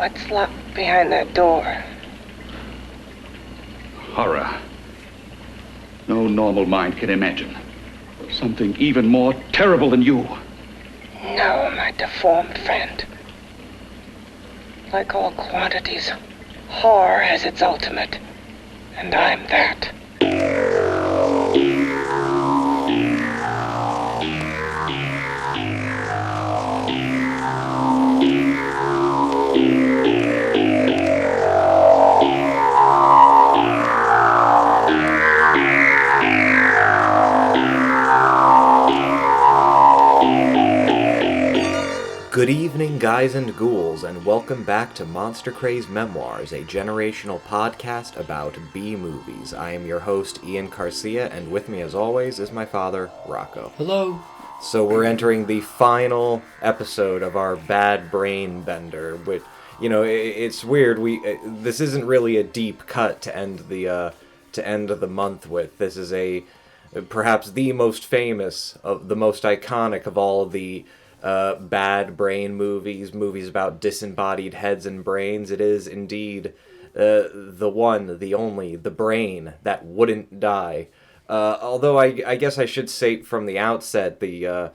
What's locked behind that door? Horror. No normal mind can imagine. Something even more terrible than you. No, my deformed friend. Like all quantities, horror has its ultimate. And I'm that. Good evening, guys and ghouls, and welcome back to Monster Craze Memoirs, a generational podcast about B-movies. I am your host, Ian Garcia, and with me, as always, is my father, Rocco. Hello. So we're entering the final episode of our Bad Brain Bender, which, you know, it's weird. This isn't really a deep cut to end the month with. This is perhaps the most famous, of the most iconic of all the bad brain movies about disembodied heads and brains. It is indeed the one, the only, the brain that wouldn't die. Although I guess I should say from the outset, the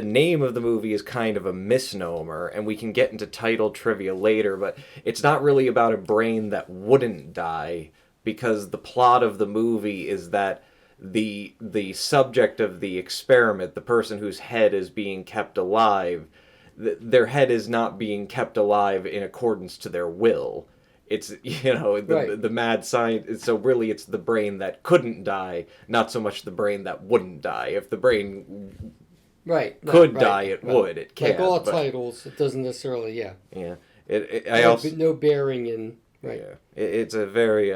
name of the movie is kind of a misnomer, and we can get into title trivia later, but it's not really about a brain that wouldn't die, because the plot of the movie is that the subject of the experiment, the person whose head is being kept alive, their head is not being kept alive in accordance to their will. It's, the mad science. So really it's the brain that couldn't die, not so much the brain that wouldn't die. If the brain could die, it would. It can't. Like all titles, it doesn't necessarily, yeah. Yeah. No bearing in... Right. Yeah, it's a very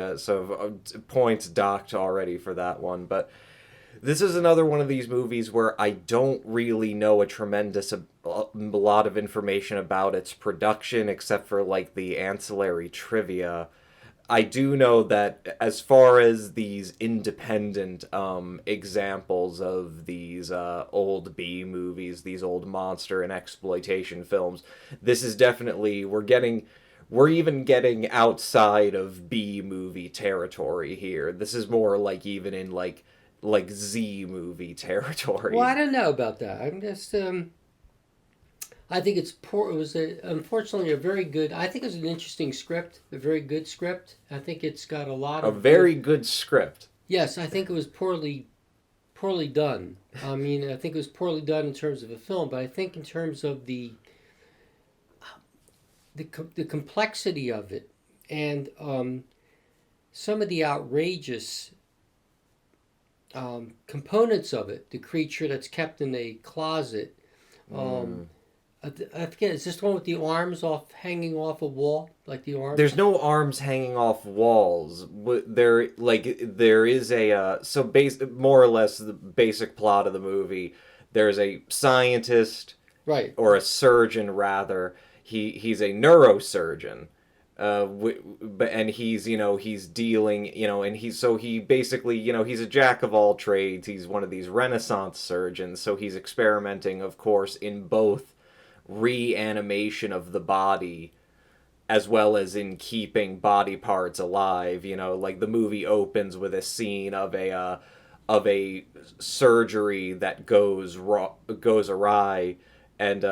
points docked already for that one, but this is another one of these movies where I don't really know a lot of information about its production, except for like the ancillary trivia. I do know that as far as these independent examples of these old B movies, these old monster and exploitation films, this is definitely, we're even getting outside of B movie territory here. This is more like even in like Z movie territory. Well, I don't know about that. I'm just I think it's poor. It was unfortunately a very good. I think it was an interesting script, a very good script. I think it's got a lot of very good script. Yes, I think it was poorly done. I mean, I think it was poorly done in terms of a film, but I think in terms of the complexity of it and some of the outrageous components of it, the creature that's kept in a closet. I forget, is this the one with the arms hanging off a wall, like the arms? There's no arms hanging off walls. There is more or less the basic plot of the movie. There's a scientist, right, or a surgeon rather. He's a neurosurgeon, and he's dealing, and he basically, he's a jack of all trades. He's one of these Renaissance surgeons, so he's experimenting, of course, in both reanimation of the body as well as in keeping body parts alive. Like the movie opens with a scene of a surgery that goes awry. And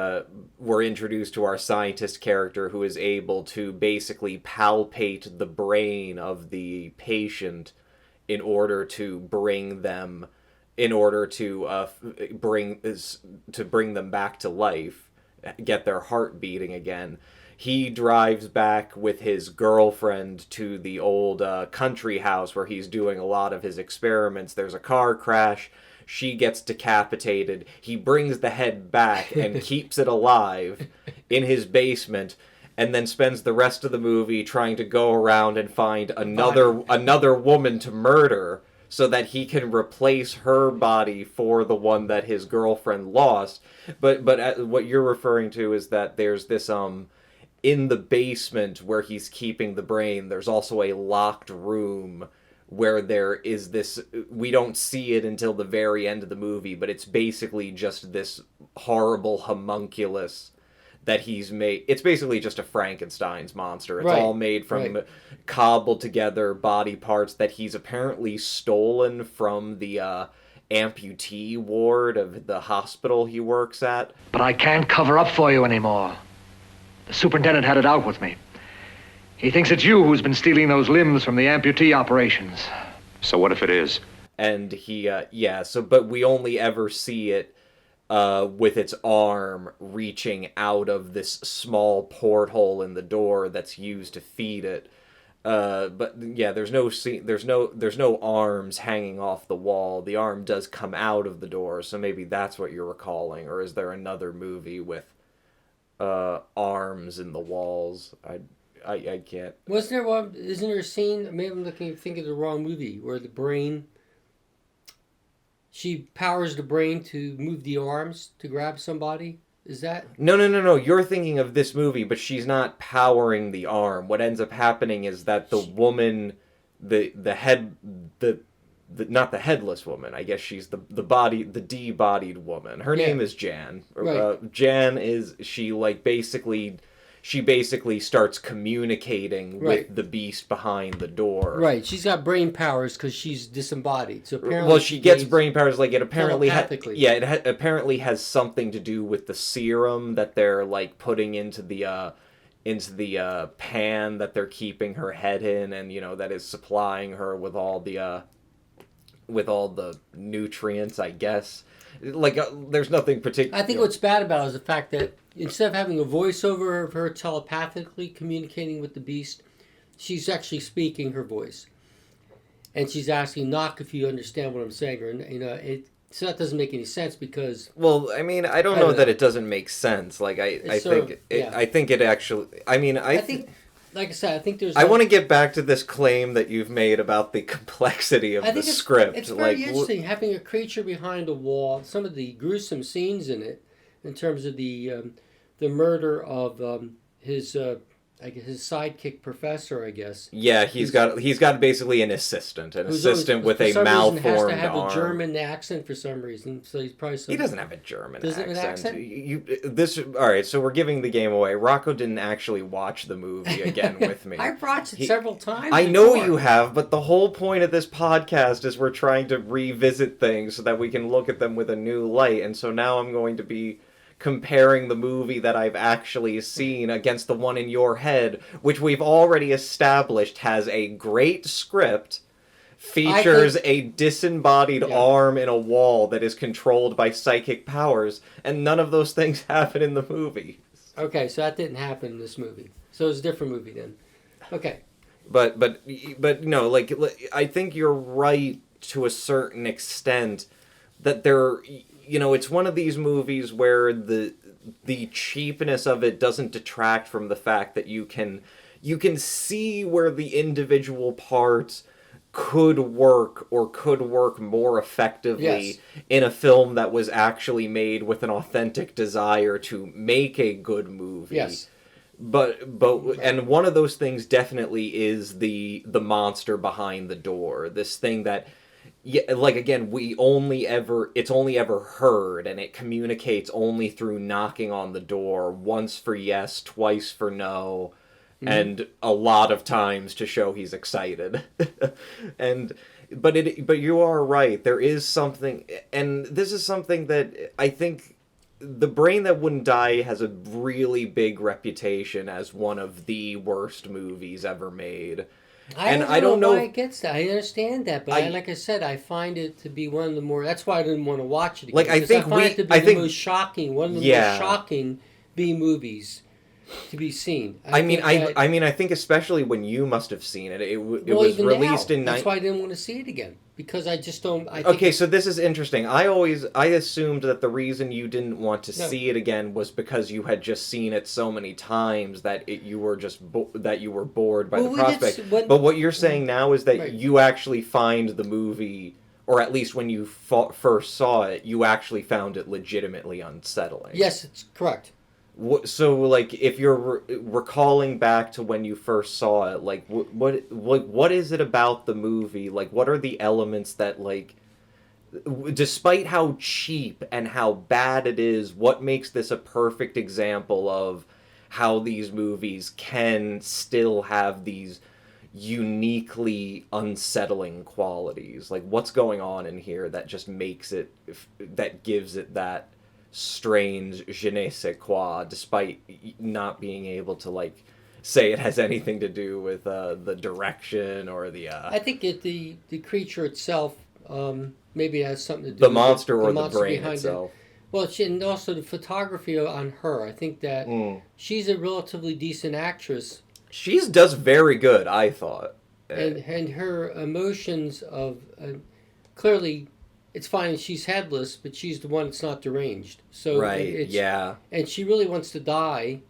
we're introduced to our scientist character who is able to basically palpate the brain of the patient in order to bring them back to life, get their heart beating again. He drives back with his girlfriend to the old country house where he's doing a lot of his experiments. There's a car crash. She gets decapitated. He brings the head back and keeps it alive in his basement, and then spends the rest of the movie trying to go around and find another woman to murder so that he can replace her body for the one that his girlfriend lost. But what you're referring to is that there's this in the basement where he's keeping the brain, there's also a locked room where there is this, we don't see it until the very end of the movie, but it's basically just this horrible homunculus that he's made. It's basically just a Frankenstein's monster. It's Right, all made from right. cobbled together body parts that he's apparently stolen from the amputee ward of the hospital he works at. But I can't cover up for you anymore. The superintendent had it out with me. He thinks it's you who's been stealing those limbs from the amputee operations. So what if it is? And he, but we only ever see it with its arm reaching out of this small porthole in the door that's used to feed it. But yeah, there's no arms hanging off the wall. The arm does come out of the door, so maybe that's what you're recalling. Or is there another movie with arms in the walls? I can't. Wasn't there one? Isn't there a scene? Maybe I'm thinking of the wrong movie where the brain. She powers the brain to move the arms to grab somebody. Is that? No. You're thinking of this movie, but she's not powering the arm. What ends up happening is that the woman, not the headless woman. I guess she's the de-bodied woman. Her name is Jan. Right. Jan is she basically starts communicating with the beast behind the door. Right. She's got brain powers because she's disembodied. So apparently, well, she gets brain powers. Like it apparently, telepathically. Apparently has something to do with the serum that they're like putting into the pan that they're keeping her head in, and that is supplying her with all the nutrients, I guess. Like there's nothing particular. I think what's bad about it is the fact that instead of having a voiceover of her telepathically communicating with the beast, she's actually speaking her voice, and she's asking Knock if you understand what I'm saying, or so that doesn't make any sense because. Well, I mean, I don't know that it doesn't make sense. Like I think it actually. I mean, I think. Like I said, I think there's. I want to get back to this claim that you've made about the complexity of the script. It's very interesting having a creature behind a wall. Some of the gruesome scenes in it, in terms of the murder of his sidekick professor, I guess. Yeah, he's got basically an assistant with a malformed arm. Has to have arm. a German accent for some reason, so he's probably. He doesn't have a German accent. Doesn't have an accent? All right, so we're giving the game away. Rocco didn't actually watch the movie again with me. I've watched it several times. I know you have, but the whole point of this podcast is we're trying to revisit things so that we can look at them with a new light, and so now I'm going to be comparing the movie that I've actually seen against the one in your head, which we've already established has a great script, features a disembodied arm in a wall that is controlled by psychic powers, and none of those things happen in the movie. Okay, so that didn't happen in this movie. So it's a different movie then. Okay. But no, like I think you're right to a certain extent that it's one of these movies where the cheapness of it doesn't detract from the fact that you can see where the individual parts could work more effectively in a film that was actually made with an authentic desire to make a good movie. Yes. But and one of those things definitely is the monster behind the door. This thing that like again, it's only ever heard, and it communicates only through knocking on the door, once for yes, twice for no, and a lot of times to show he's excited. But you are right. There is something, and this is something that I think The Brain That Wouldn't Die has a really big reputation as one of the worst movies ever made. I don't know why it gets that. I understand that, but like I said, I find it to be one of the more. That's why I didn't want to watch it again. Like I find it to be the most shocking, one of the most shocking B movies to be seen. I think especially when you must have seen it. It was released in. That's why I didn't want to see it again, because I just don't. So this is interesting. I assumed that the reason you didn't want to see it again was because you had just seen it so many times that you were just that you were bored by the prospect. But what you're saying now is that you actually find the movie, or at least when you first saw it, you actually found it legitimately unsettling. Yes, it's correct. So, like, if you're recalling back to when you first saw it, like, what is it about the movie? Like, what are the elements that, like, despite how cheap and how bad it is, what makes this a perfect example of how these movies can still have these uniquely unsettling qualities. Like, what's going on in here that just makes it, that gives it that strange je ne sais quoi, despite not being able to, like, say it has anything to do with the direction or the... I think the creature itself maybe has something to do the with monster or the monster brain behind itself. Well, and also the photography on her. I think that she's a relatively decent actress. She does very good, I thought. And her emotions of... clearly, it's fine she's headless, but she's the one that's not deranged. So right, yeah. And she really wants to die.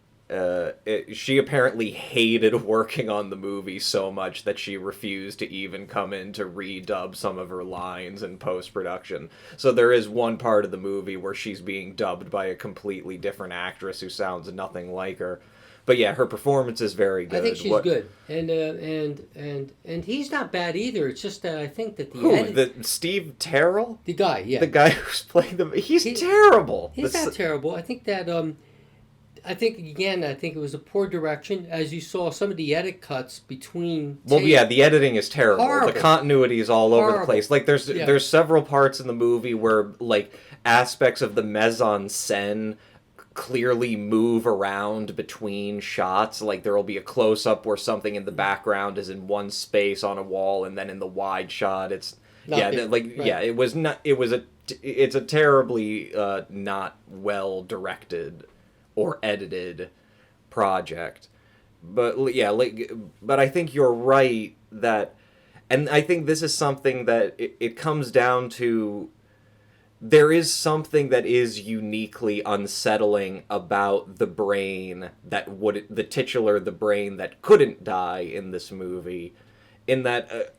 She apparently hated working on the movie so much that she refused to even come in to redub some of her lines in post-production. So there is one part of the movie where she's being dubbed by a completely different actress who sounds nothing like her. But yeah, her performance is very good. I think she's good, and he's not bad either. It's just that I think that the Steve Terrell, the guy, yeah, the guy who's playing the, he's terrible. He's not terrible. I think that I think it was a poor direction, as you saw some of the edit cuts between. Well, yeah, the editing is terrible. Horrible. The continuity is all over the place. Like there's several parts in the movie where like aspects of the mise-en-scène clearly move around between shots. Like there will be a close-up where something in the background is in one space on a wall, and then in the wide shot it's it's a terribly not well directed or edited project. But yeah, but I think you're right that, and I think this is something that it comes down to. There is something that is uniquely unsettling about the brain the titular the brain that couldn't die in this movie, in that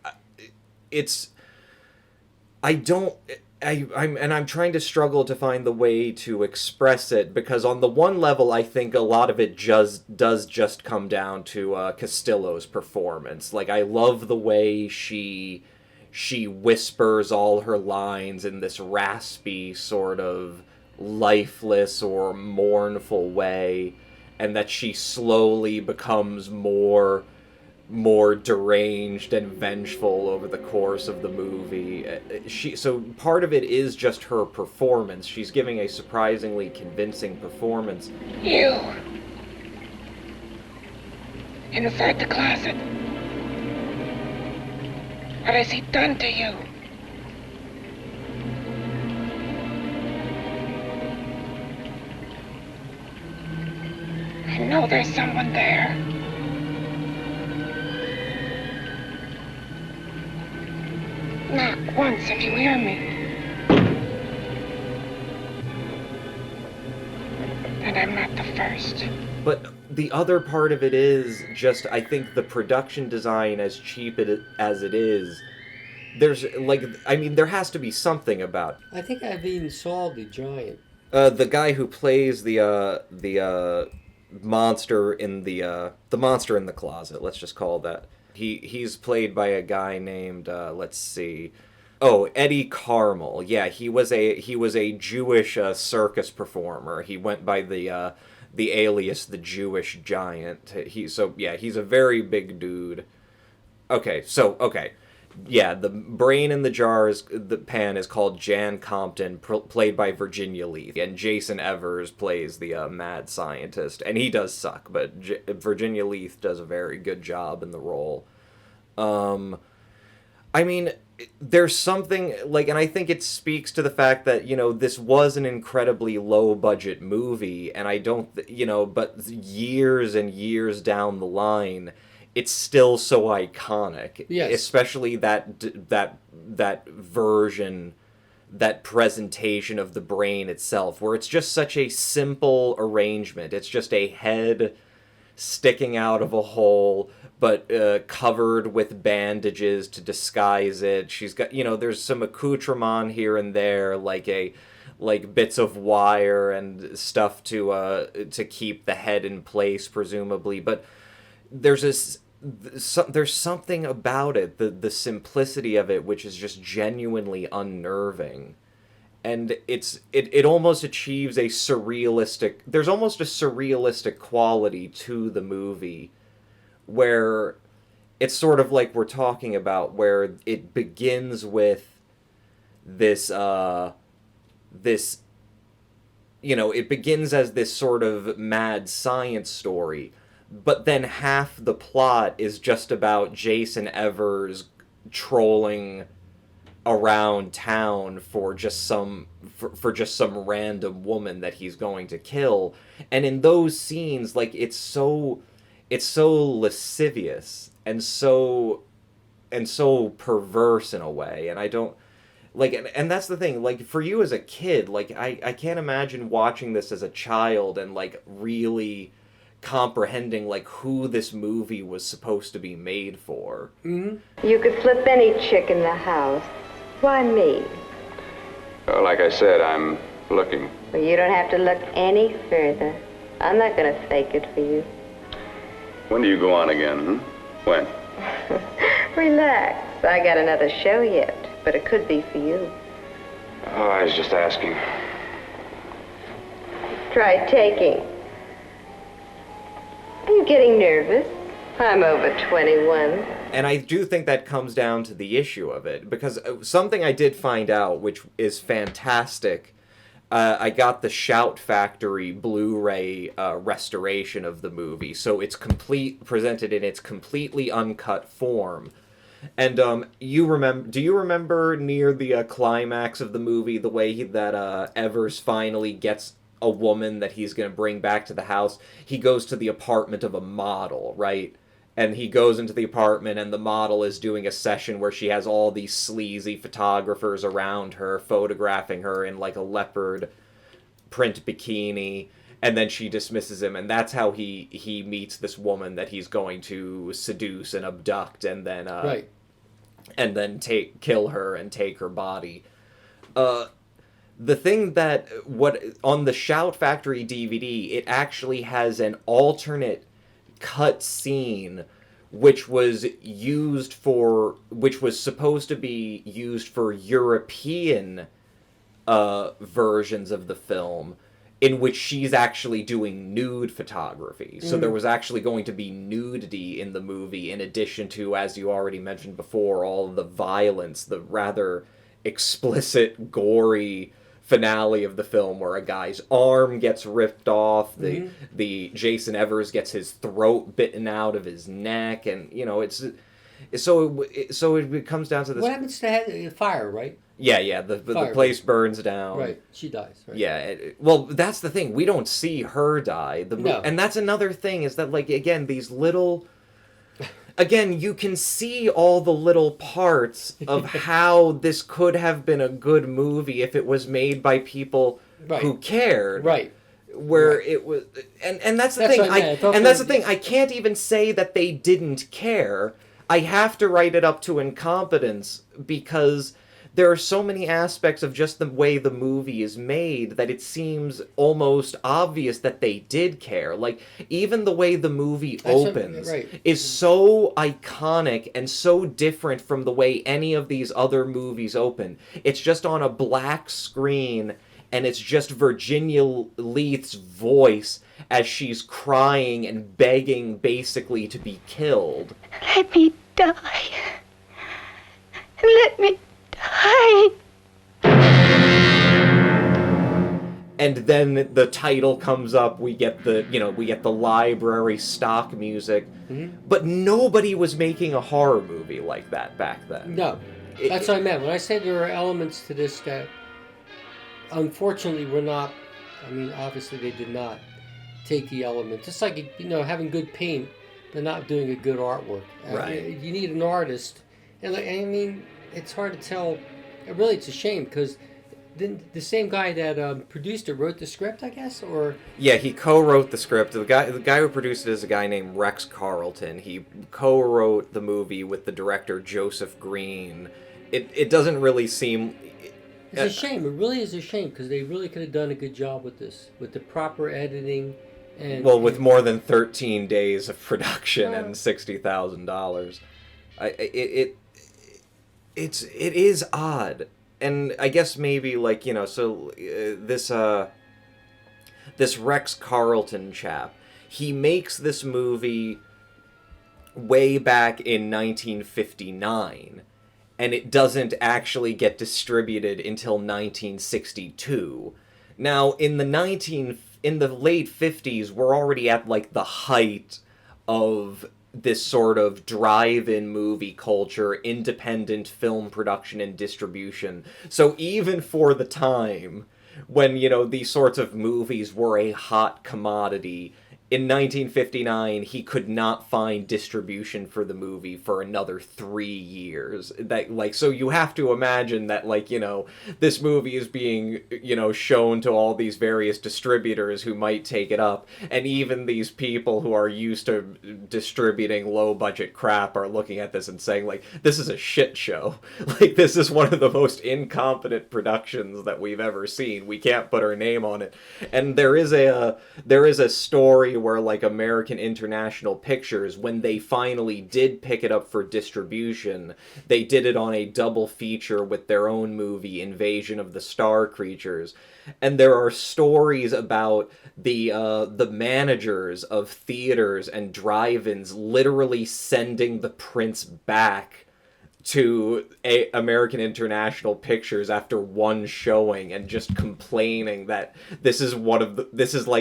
I'm trying to struggle to find the way to express it, because on the one level I think a lot of it does just come down to Castillo's performance. Like, I love the way she whispers all her lines in this raspy sort of lifeless or mournful way, and that she slowly becomes more deranged and vengeful over the course of the movie. So part of it is just her performance. She's giving a surprisingly convincing performance. You. Inside the closet. What has he done to you? I know there's someone there. Knock once if you hear me. And I'm not the first. But the other part of it is just, I think the production design, as cheap as it is, there's, like, I mean, there has to be something about it. I think I've even saw the giant. The guy who plays the monster in the monster in the closet, let's just call it that. He's played by a guy named let's see. Oh, Eddie Carmel. Yeah, he was a Jewish circus performer. He went by the alias the Jewish Giant. He's a very big dude. Okay. Yeah, the brain in the pan is called Jan Compton, played by Virginia Leith, and Jason Evers plays the mad scientist, and he does suck, but Virginia Leith does a very good job in the role. I mean, there's something, like, and I think it speaks to the fact that, you know, this was an incredibly low-budget movie, and I don't, you know, but years and years down the line, it's still so iconic. Yes. Especially that version, that presentation of the brain itself, where it's just such a simple arrangement. It's just a head sticking out of a hole, but covered with bandages to disguise it. She's got, you know, there's some accoutrement here and there, like bits of wire and stuff to keep the head in place, presumably. But there's this there's something about it, the simplicity of it, which is just genuinely unnerving. And it almost achieves a surrealistic, there's almost a surrealistic quality to the movie, where it's sort of like we're talking about, where it begins with this, it begins as this sort of mad science story, but then half the plot is just about Jason Evers trolling around town for just some random woman that he's going to kill. And in those scenes, like, it's so lascivious and so perverse in a way. And I don't like, and that's the thing, like, for you as a kid, like, I can't imagine watching this as a child and, like, really comprehending, like, who this movie was supposed to be made for. Mm-hmm. You could flip any chick in the house. Why me? Well, like I said, I'm looking. Well, you don't have to look any further. I'm not going to fake it for you. When do you go on again, When? Relax. I got another show yet, but it could be for you. Oh, I was just asking. Try taking. Are you getting nervous? I'm over 21. And I do think that comes down to the issue of it, because something I did find out, which is fantastic, I got the Shout Factory Blu-ray restoration of the movie, so it's presented in its completely uncut form. And do you remember near the climax of the movie, the way that Evers finally gets a woman that he's going to bring back to the house? He goes to the apartment of a model, right? And he goes into the apartment, and the model is doing a session where she has all these sleazy photographers around her, photographing her in, like, a leopard print bikini, and then she dismisses him, and that's how he meets this woman that he's going to seduce and abduct, and then Right. and then kill her and take her body. The thing that on the Shout Factory DVD, it actually has an alternate cut scene which was supposed to be used for European versions of the film, in which she's actually doing nude photography. So there was actually going to be nudity in the movie, in addition to, as you already mentioned before, all the violence, the rather explicit, gory finale of the film, where a guy's arm gets ripped off, the Jason Evers gets his throat bitten out of his neck, and so it comes down to this. What happens to the fire, right? Yeah, the place burns down. Right, she dies. Right? Yeah, well, that's the thing. We don't see her die. No. And that's another thing, is that, like, again, these little... Again, you can see all the little parts of how this could have been a good movie if it was made by people who cared. Right. Where it was... And that's the thing. That's the thing. I can't even say that they didn't care. I have to write it up to incompetence, because there are so many aspects of just the way the movie is made that it seems almost obvious that they did care. Like, even the way the movie opens is so iconic and so different from the way any of these other movies open. It's just on a black screen, and it's just Virginia Leith's voice as she's crying and begging, basically, to be killed. Let me die. Let me die. And then the title comes up. We get the library stock music, but nobody was making a horror movie like that back then. No, that's what I meant when I said there are elements to this that, unfortunately, were not. I mean, obviously, they did not take the elements. It's like having good paint, but not doing a good artwork. Right. You need an artist, and I mean, it's hard to tell. Really, it's a shame, because the same guy that produced it wrote the script, I guess, or... Yeah, he co-wrote the script. The guy who produced it is a guy named Rex Carlton. He co-wrote the movie with the director Joseph Green. It doesn't really seem... It's a shame. It really is a shame, because they really could have done a good job with this, with the proper editing And, well, with more than 13 days of production and $60,000, it is odd, and I guess maybe like this Rex Carlton chap, he makes this movie way back in 1959, and it doesn't actually get distributed until 1962. Now, in the late 50s, we're already at like the height of this sort of drive-in movie culture, independent film production and distribution. So even for the time when, these sorts of movies were a hot commodity, in 1959, he could not find distribution for the movie for another 3 years. So you have to imagine that, this movie is being, shown to all these various distributors who might take it up, and even these people who are used to distributing low-budget crap are looking at this and saying, this is a shit show. This is one of the most incompetent productions that we've ever seen. We can't put our name on it. And there is a story where American International Pictures, when they finally did pick it up for distribution, they did it on a double feature with their own movie, Invasion of the Star Creatures. And there are stories about the managers of theaters and drive-ins literally sending the prints back to American International Pictures after one showing and just complaining that this is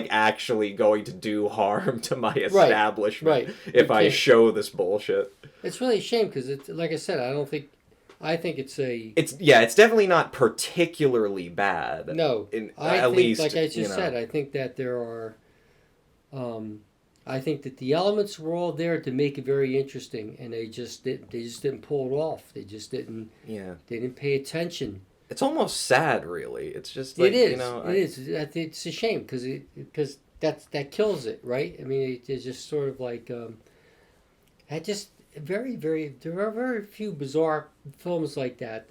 actually going to do harm to my establishment if I show this bullshit. It's really a shame because it's like I said, I think it's it's definitely not particularly bad. No, at least like I just said, I think that there are. I think that the elements were all there to make it very interesting, and they just didn't pull it off. They just didn't. Yeah. They didn't pay attention. It's almost sad, really. It's just it is. It is. It's a shame because that kills it, right? I mean, it's just sort of like I just very there are very few bizarre films like that.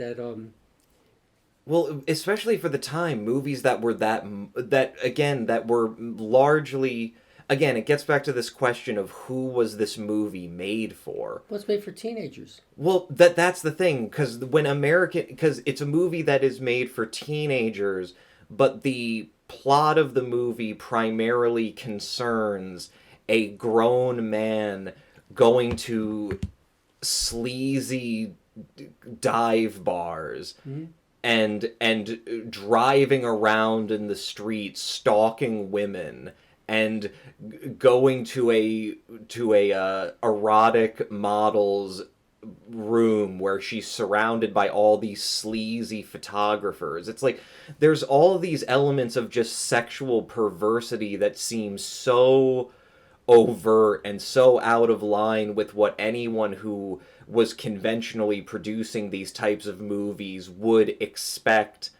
Well, especially for the time, movies that were that were largely. Again, it gets back to this question of who was this movie made for? Well, it's made for teenagers. Well, that's the thing, because because it's a movie that is made for teenagers, but the plot of the movie primarily concerns a grown man going to sleazy dive bars. Mm-hmm. And driving around in the streets, stalking women, and going to a erotic model's room where she's surrounded by all these sleazy photographers. It's like there's all these elements of just sexual perversity that seem so overt and so out of line with what anyone who was conventionally producing these types of movies would expect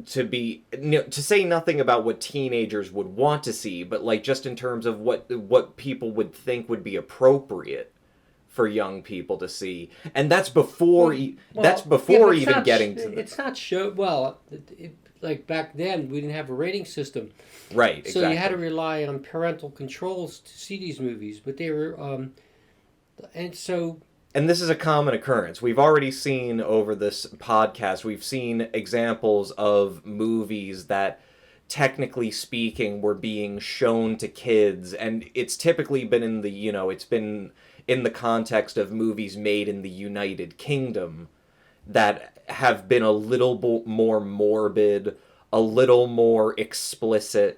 to be, to say nothing about what teenagers would want to see, but just in terms of what people would think would be appropriate for young people to see, and that's before even getting to it's not show well. Like back then, we didn't have a rating system, right? Exactly. So you had to rely on parental controls to see these movies, but they were, And this is a common occurrence. We've already seen over this podcast, we've seen examples of movies that, technically speaking, were being shown to kids, and it's typically been in the, it's been in the context of movies made in the United Kingdom that have been a little more morbid, a little more explicit,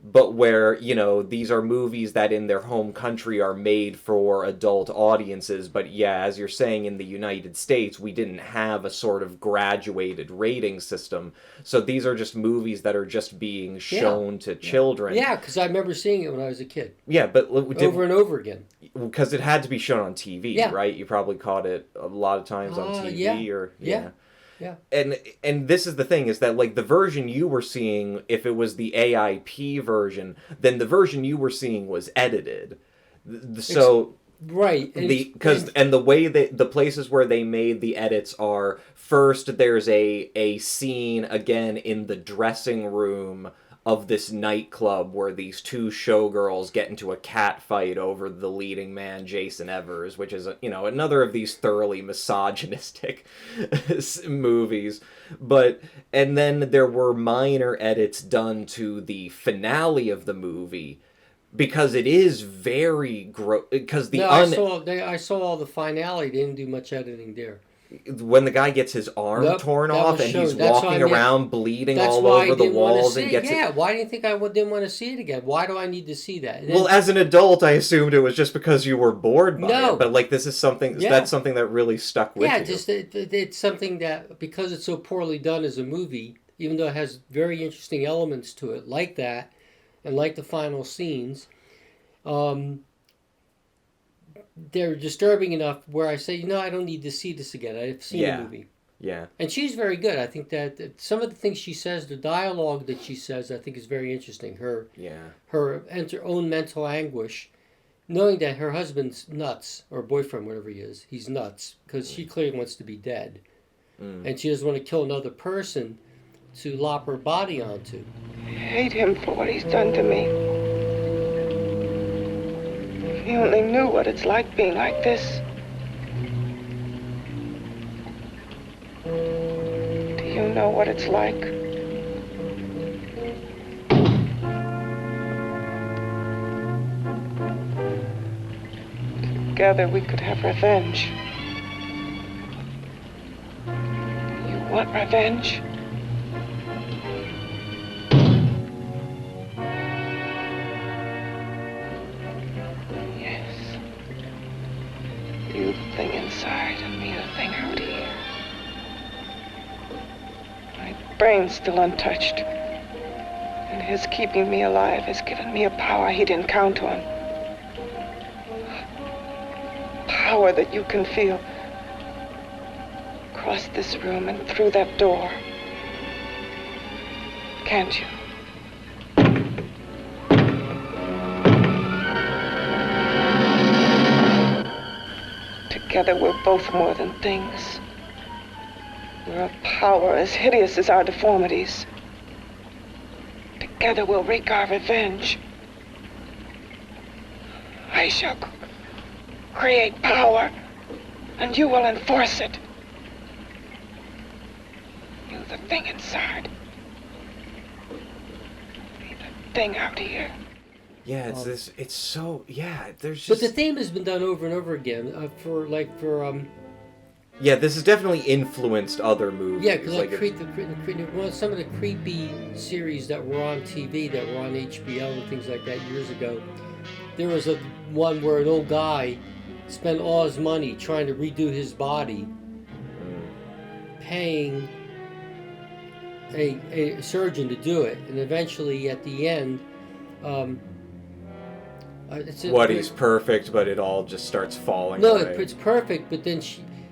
but where, these are movies that in their home country are made for adult audiences. But yeah, as you're saying, in the United States, we didn't have a sort of graduated rating system. So these are just movies that are just being shown to children. Yeah, because I remember seeing it when I was a kid. Yeah, but... over and over again. Because it had to be shown on TV, right? You probably caught it a lot of times on TV or... Yeah. And this is the thing, is that the version you were seeing, if it was the AIP version, then the version you were seeing was edited. So right, and the way the places where they made the edits are, first there's a scene again in the dressing room this nightclub where these two showgirls get into a cat fight over the leading man, Jason Evers, which is, another of these thoroughly misogynistic movies. And then there were minor edits done to the finale of the movie, because it is very gross. Because I saw all the finale. They didn't do much editing there. When the guy gets his arm torn off and he's walking around bleeding all over the walls and gets it. Why do you think I didn't want to see it again? Why do I need to see that? Well, as an adult, I assumed it was just because you were bored by it. But like, this is something that's something that really stuck with you. Yeah, just it's something that, because it's so poorly done as a movie, even though it has very interesting elements to it, like that, and like the final scenes, they're disturbing enough where I say, I don't need to see this again. I've seen the movie. Yeah. And she's very good. I think that some of the things she says, the dialogue that she says, I think is very interesting. Her own mental anguish, knowing that her husband's nuts, or boyfriend, whatever he is, he's nuts, because she clearly wants to be dead. And she doesn't want to kill another person to lop her body onto. I hate him for what he's done to me. If he only knew what it's like being like this. Do you know what it's like? Together we could have revenge. You want revenge? You the thing inside and me the thing out here. My brain's still untouched. And his keeping me alive has given me a power he didn't count on. Power that you can feel. Across this room and through that door. Can't you? Together we're both more than things. We're a power as hideous as our deformities. Together we'll wreak our revenge. I shall create power, and you will enforce it. You the thing inside. Me the thing out here. Yeah, there's just... But the theme has been done over and over again Yeah, this has definitely influenced other movies. Yeah, because some of the creepy series that were on TV, that were on HBO and things like that years ago, there was one where an old guy spent all his money trying to redo his body, paying a surgeon to do it, and eventually at the end... he's perfect, but it all just starts falling away. No, it's perfect, but then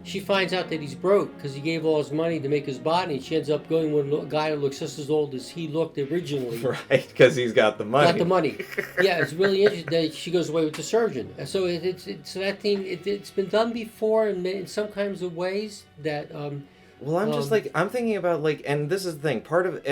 she finds out that he's broke because he gave all his money to make his body, and she ends up going with a guy that looks just as old as he looked originally. Right, because he's got the money. Yeah, it's really interesting that she goes away with the surgeon. So it's that theme. It's been done before in some kinds of ways that... Well, I'm thinking about, and this is the thing,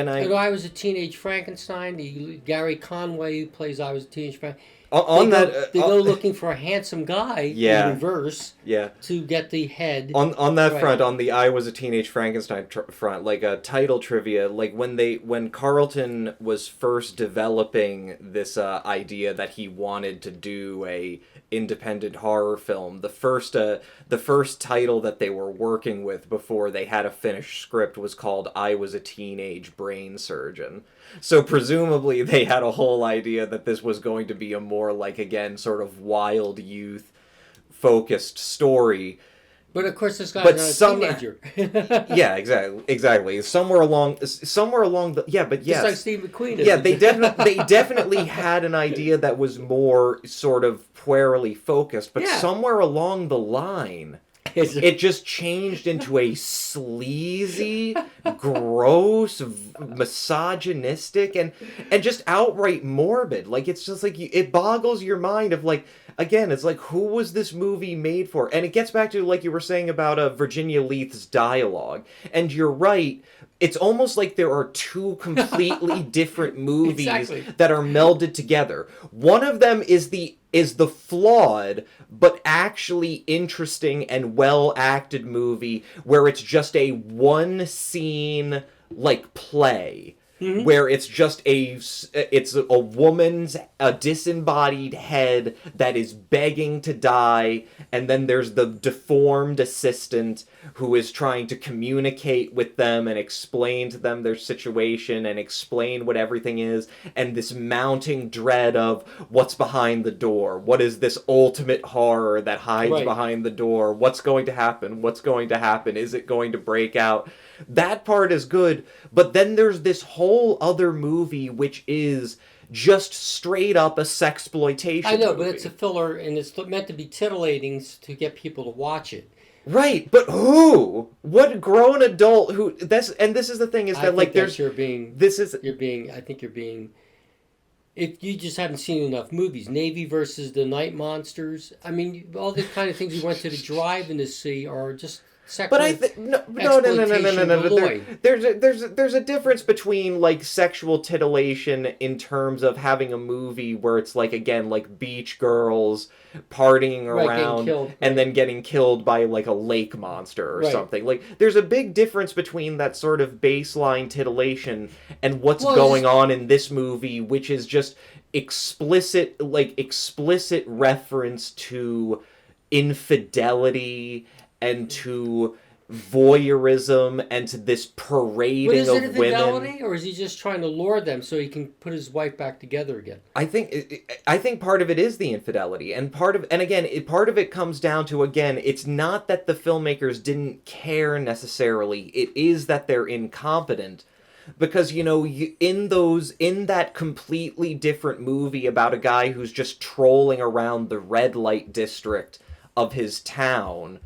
I Was a Teenage Frankenstein, Gary Conway, who plays I Was a Teenage Frankenstein. They go looking for a handsome guy in reverse to get the head. On that front, on the I Was a Teenage Frankenstein front, a title trivia, when Carlton was first developing this idea that he wanted to do a independent horror film, the first title that they were working with before they had a finished script was called I Was a Teenage Brain Surgeon. So presumably they had a whole idea that this was going to be a more sort of wild youth focused story. But of course this guy's not a teenager. Yeah, exactly. Somewhere along the but yes. Just like Steve McQueen. Yeah, they definitely had an idea that was more sort of puerilely focused, but somewhere along the line It just changed into a sleazy, gross, misogynistic, and just outright morbid. Like, it's just like, it boggles your mind of like, again, it's like, who was this movie made for? And it gets back to, like you were saying about Virginia Leith's dialogue. And you're right, it's almost like there are two completely different movies Exactly. that are melded together. One of them is the flawed but actually interesting and well acted movie where it's just a one scene like play. Mm-hmm. Where it's just a woman's disembodied head that is begging to die, and then there's the deformed assistant who is trying to communicate with them and explain to them their situation and explain what everything is, and this mounting dread of what's behind the door. What is this ultimate horror that hides behind the door? What's going to happen? What's going to happen? Is it going to break out? That part is good, but then there's this whole other movie which is just straight up a sexploitation I know, movie. but it's a filler, and it's meant to be tittillating to get people to watch it. Right, but who? What grown adult who? This is the thing, is that like there's you're being. I think you're being. If you just haven't seen enough movies, Navy versus the Night Monsters. I mean, all the kind of things you went to the drive-in to see are just. But I think no. There's a difference between like sexual titillation in terms of having a movie where it's like, again, like beach girls partying around and then getting killed by like a lake monster or something. Like, there's a big difference between that sort of baseline titillation and what's going on in this movie, which is just explicit reference to infidelity and to voyeurism and to this parading of women. But is it infidelity, or is he just trying to lure them so he can put his wife back together again? I think part of it is the infidelity, and part of it comes down to, again, it's not that the filmmakers didn't care necessarily. It is that they're incompetent. Because, you know, in that completely different movie about a guy who's just trolling around the red light district of his town,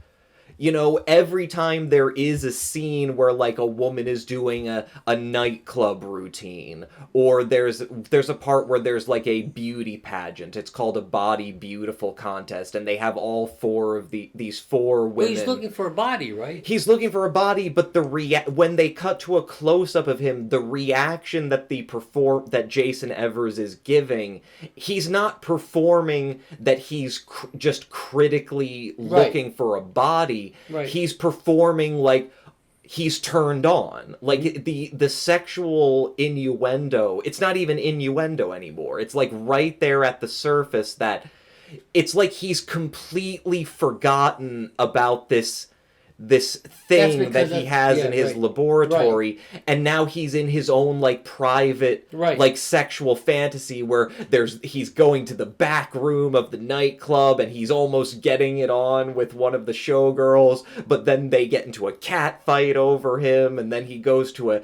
you know, every time there is a scene where like a woman is doing a nightclub routine, or there's a part where there's like a beauty pageant. It's called a Body Beautiful contest, and they have all four of these four women. Well, he's looking for a body, right? He's looking for a body, but when they cut to a close up of him, the reaction that that Jason Evers is giving, he's not performing that he's just critically looking for a body. Right. He's performing like he's turned on. Like the sexual innuendo, it's not even innuendo anymore. It's like right there at the surface that it's like he's completely forgotten about this thing that he has in his laboratory, and now he's in his own like private like sexual fantasy where he's going to the back room of the nightclub and he's almost getting it on with one of the showgirls, but then they get into a cat fight over him, and then he gets to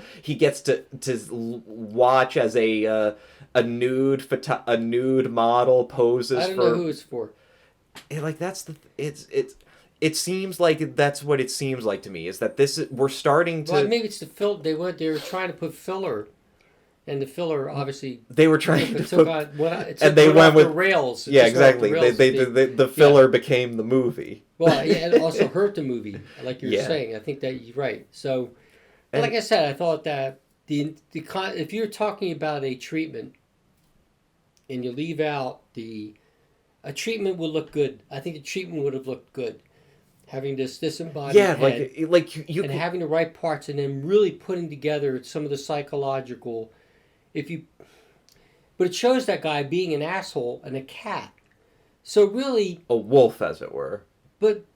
watch as a nude model poses. I don't know who it's for. Like it seems like that's what it seems like to me, is that we're starting to. Well, maybe it's the fill. They were trying to put filler, and the filler obviously. They were trying to put, and they went with the rails. Yeah, exactly. The filler became the movie. Well, yeah, it also hurt the movie, like you were saying. I think that you're right. So, like I said, I thought that if you're talking about a treatment, and you leave out a treatment would look good. I think the treatment would have looked good. Having this disembodied head, you and having the right parts, and then really putting together some of the psychological. But it shows that guy being an asshole and a cat. So really, a wolf, as it were. But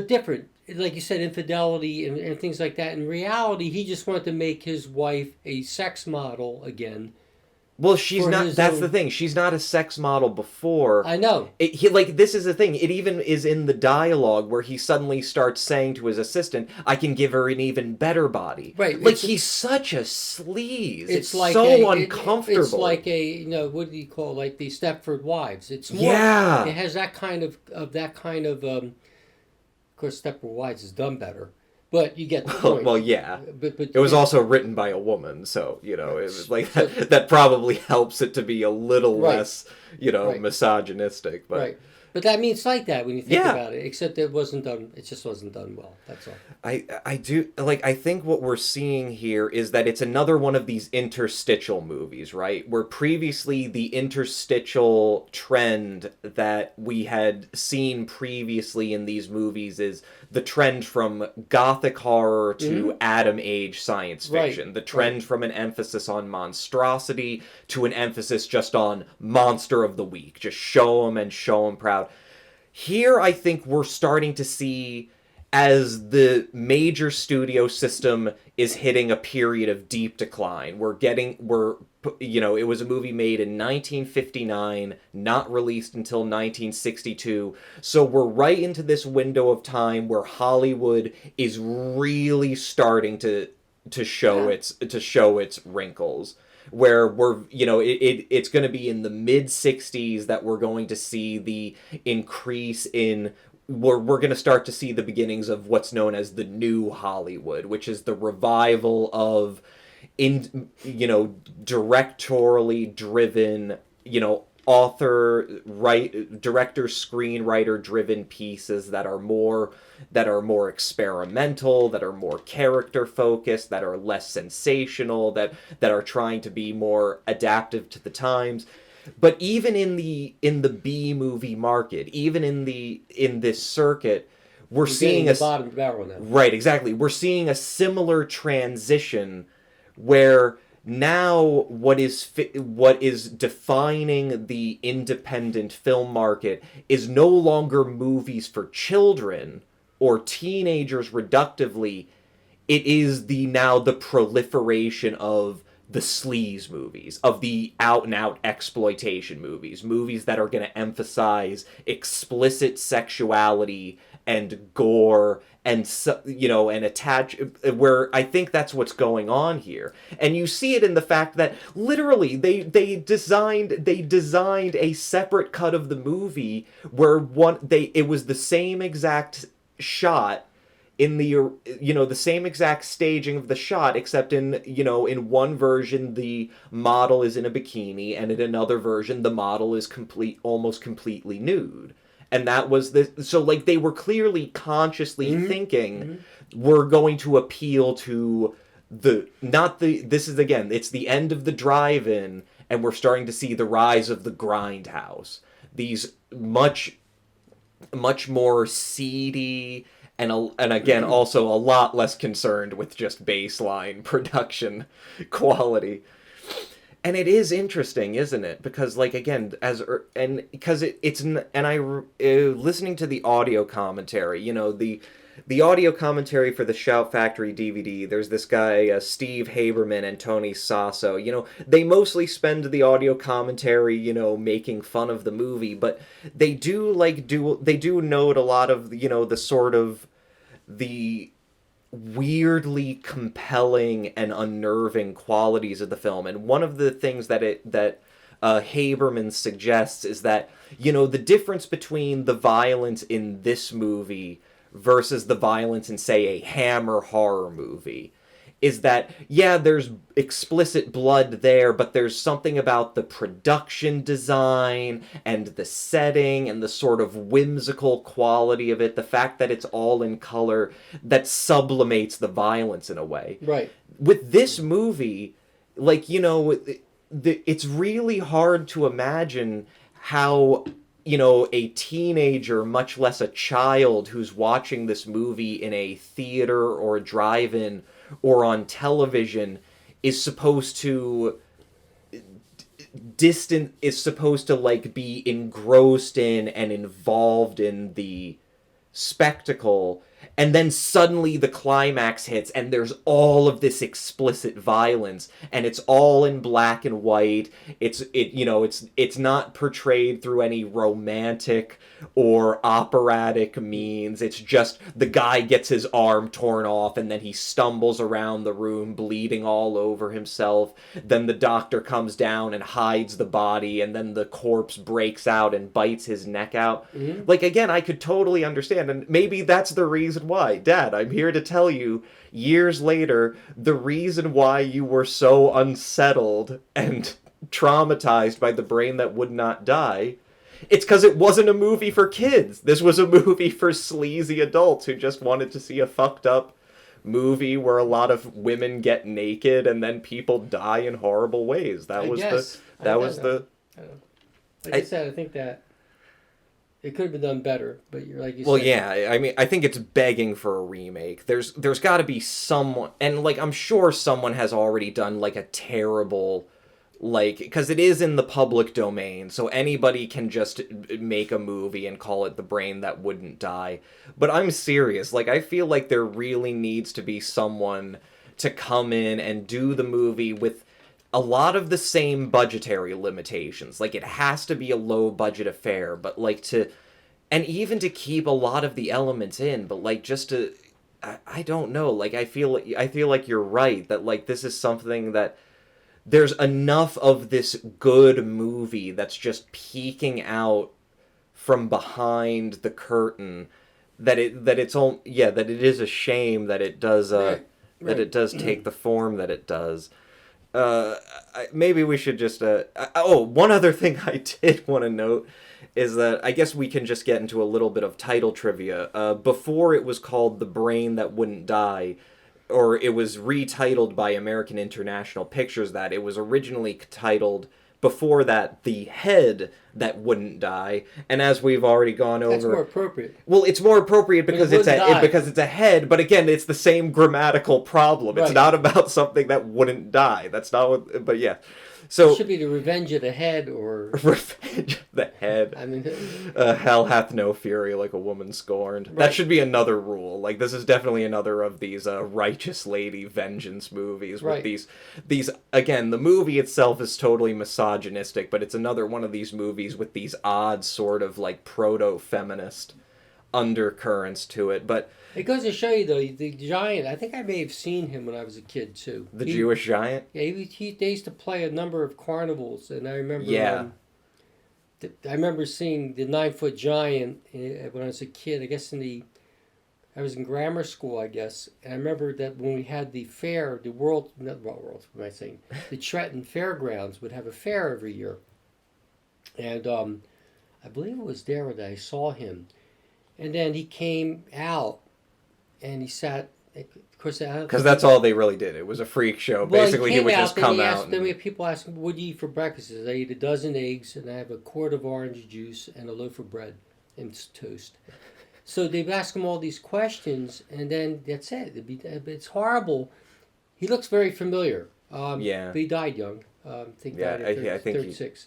different, like you said, infidelity and things like that. In reality, he just wanted to make his wife a sex model again. Well, she's not. That's the thing. She's not a sex model before. I know. This is the thing. It even is in the dialogue where he suddenly starts saying to his assistant, "I can give her an even better body." Right. Like he's such a sleaze. It's like so uncomfortable. It's like what do you call it? Like the Stepford Wives. It's more. Yeah. It has that kind of Of course, Stepford Wives is done better, but you get the point. Well, yeah. But It was also written by a woman, so, it was like, that probably helps it to be a little less, misogynistic. But right. But that means like that when you think Yeah. about it, except it wasn't done, it just wasn't done well, that's all. I think what we're seeing here is that it's another one of these interstitial movies, right? Where previously the interstitial trend that we had seen previously in these movies is the trend from gothic horror to Atom Age science fiction. Right. The trend from an emphasis on monstrosity to an emphasis just on monster of the week. Just show them proud. Here, I think we're starting to see, as the major studio system is hitting a period of deep decline. It was a movie made in 1959, not released until 1962. So we're right into this window of time where Hollywood is really starting to show its wrinkles. Where we're, it's going to be in the mid 60s that we're going to see the increase in, we're going to start to see the beginnings of what's known as the new Hollywood, which is the revival of, directorially driven, director, screenwriter driven pieces that are more experimental, that are more character focused, that are less sensational, that are trying to be more adaptive to the times. But even in the B movie market, even in this circuit, we're seeing the bottom barrel now. Right, exactly. We're seeing a similar transition where now what is defining the independent film market is no longer movies for children or teenagers reductively. It is the proliferation of the sleaze movies, of the out-and-out exploitation movies that are going to emphasize explicit sexuality and gore and attach, where I think that's what's going on here. And you see it in the fact that literally they designed a separate cut of the movie where it was the same exact shot in the same exact staging of the shot, except in one version the model is in a bikini, and in another version the model is almost completely nude. And that was they were clearly consciously thinking we're going to appeal to it's the end of the drive-in, and we're starting to see the rise of the grindhouse. These much more seedy and again also a lot less concerned with just baseline production quality. And it is interesting, isn't it? Because listening to the audio commentary, the audio commentary for the Shout Factory DVD, there's this guy, Steve Haberman and Tony Sasso. They mostly spend the audio commentary, making fun of the movie, but they do note a lot of, the sort of the weirdly compelling and unnerving qualities of the film. And one of the things that Haberman suggests is that, the difference between the violence in this movie versus the violence in, say, a Hammer horror movie is that, yeah, there's explicit blood there, but there's something about the production design and the setting and the sort of whimsical quality of it, the fact that it's all in color, that sublimates the violence in a way. Right. With this movie, it's really hard to imagine how a teenager, much less a child, who's watching this movie in a theater or a drive-in or on television is supposed to be engrossed in and involved in the spectacle, and then suddenly the climax hits and there's all of this explicit violence, and it's all in black and white. It's not portrayed through any romantic or operatic means. It's just the guy gets his arm torn off and then he stumbles around the room bleeding all over himself. Then the doctor comes down and hides the body, and then the corpse breaks out and bites his neck out. Again, I could totally understand understand. And maybe that's the reason why. Dad, I'm here to tell you, years later, the reason why you were so unsettled and traumatized by The Brain That Would Not Die, it's because it wasn't a movie for kids. This was a movie for sleazy adults who just wanted to see a fucked up movie where a lot of women get naked and then people die in horrible ways. That was the Like I said, I think that it could have been done better, but you're like you well, said. yeah, I mean, I think it's begging for a remake. There's got to be someone, and like I'm sure someone has already done like a terrible, like, because it is in the public domain, so anybody can just make a movie and call it The Brain That Wouldn't Die. But I'm serious, like I feel like there really needs to be someone to come in and do the movie with a lot of the same budgetary limitations. Like, it has to be a low-budget affair, but, like, and even to keep a lot of the elements in, but, like, just to... I don't know. Like, I feel like you're right, that, like, this is something that... There's enough of this good movie that's just peeking out from behind the curtain that it is a shame that it does, that it does take the form that it does. Maybe we should just, one other thing I did want to note is that I guess we can just get into a little bit of title trivia. Before it was called The Brain That Wouldn't Die, or it was retitled by American International Pictures that, it was originally titled, before that, The Head That Wouldn't Die, and as we've already gone over... That's more appropriate. Well, it's more appropriate because it's a head, but again, it's the same grammatical problem. It's not about something that wouldn't die. That's not what... But yeah. So... It should be The Revenge of the Head, or... Revenge of the Head. I mean... Hell hath no fury like a woman scorned. That should be another rule. Like, this is definitely another of these righteous lady vengeance movies with these... Again, the movie itself is totally misogynistic, but it's another one of these movies with these odd sort of, like, proto-feminist undercurrents to it, but... It goes to show you, though, the giant, I think I may have seen him when I was a kid, too. The Jewish giant? Yeah, they used to play a number of carnivals, and I remember... I remember seeing the 9-foot giant when I was a kid, I guess I was in grammar school, I guess, and I remember that when we had the fair, the what am I saying? The Trenton Fairgrounds would have a fair every year, and I believe it was there that I saw him, and then he came out, and he sat, of course... Because that's all they really did. It was a freak show. Well, basically, he would just come out. Then we had people asking, what do you eat for breakfast? I eat a dozen eggs, and I have a quart of orange juice, and a loaf of bread, and toast. So they'd ask him all these questions, and then that's it. It's horrible. He looks very familiar. But he died young. I think died at 36.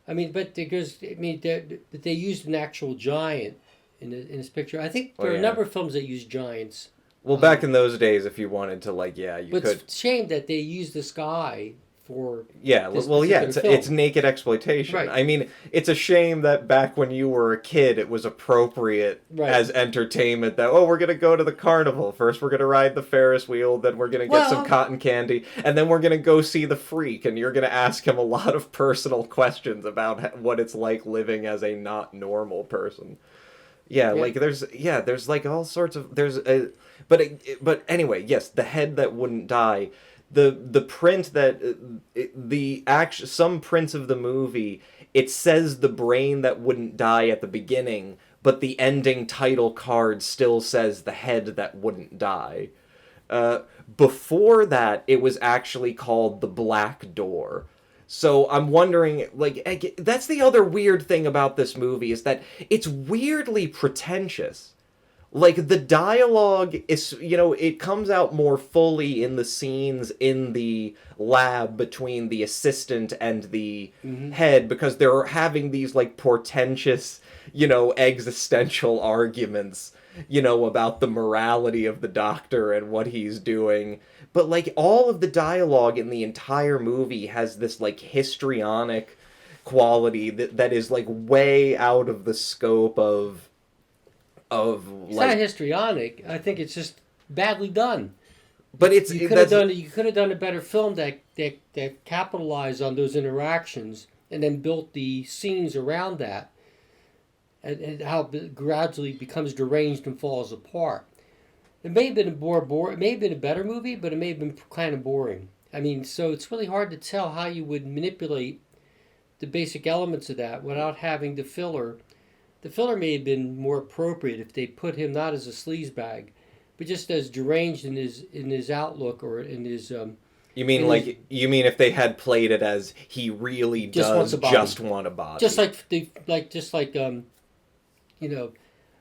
I mean, but because they used an actual giant in this picture. I think there are a number of films that use giants. Well, back in those days, if you wanted to, like, you could... But it's a shame that they used this guy for... it's naked exploitation. Right. I mean, it's a shame that back when you were a kid, it was appropriate as entertainment that, we're going to go to the carnival. First, we're going to ride the Ferris wheel, then we're going to get some cotton candy, and then we're going to go see the freak, and you're going to ask him a lot of personal questions about what it's like living as a not normal person. Like, there's like all sorts of... But anyway, yes, The Head That Wouldn't Die. The print that some prints of the movie, it says The Brain That Wouldn't Die at the beginning, but the ending title card still says The Head That Wouldn't Die. Before that, it was actually called The Black Door. So I'm wondering, like, that's the other weird thing about this movie, is that it's weirdly pretentious. Like, the dialogue is, it comes out more fully in the scenes in the lab between the assistant and the head, because they're having these, like, portentous, existential arguments, about the morality of the doctor and what he's doing. But, like, all of the dialogue in the entire movie has this, like, histrionic quality that is, like, way out of the scope of it's not histrionic. I think it's just badly done. But you could have done a better film that capitalized on those interactions and then built the scenes around that. and how it gradually becomes deranged and falls apart. It may have been it may have been a better movie, but it may have been kind of boring. I mean, so it's really hard to tell how you would manipulate the basic elements of that without having the filler. The filler may have been more appropriate if they put him not as a sleazebag, but just as deranged in his outlook or in his. You mean if they had played it as he really does just want a body, just like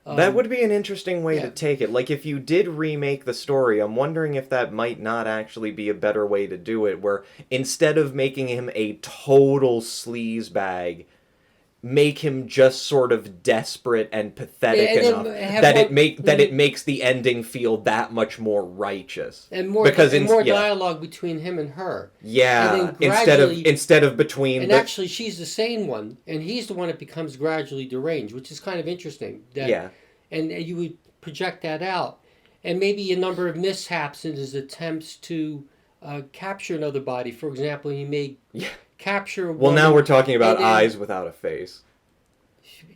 that would be an interesting way to take it. Like, if you did remake the story, I'm wondering if that might not actually be a better way to do it, where instead of making him a total sleazebag, make him just sort of desperate and pathetic enough that it makes the ending feel that much more righteous and more dialogue between him and her. Yeah, and instead of between. And actually, she's the sane one, and he's the one that becomes gradually deranged, which is kind of interesting. And you would project that out, and maybe a number of mishaps in his attempts to capture another body. For example, he may. Capture. Well, now we're talking about eyes without a face.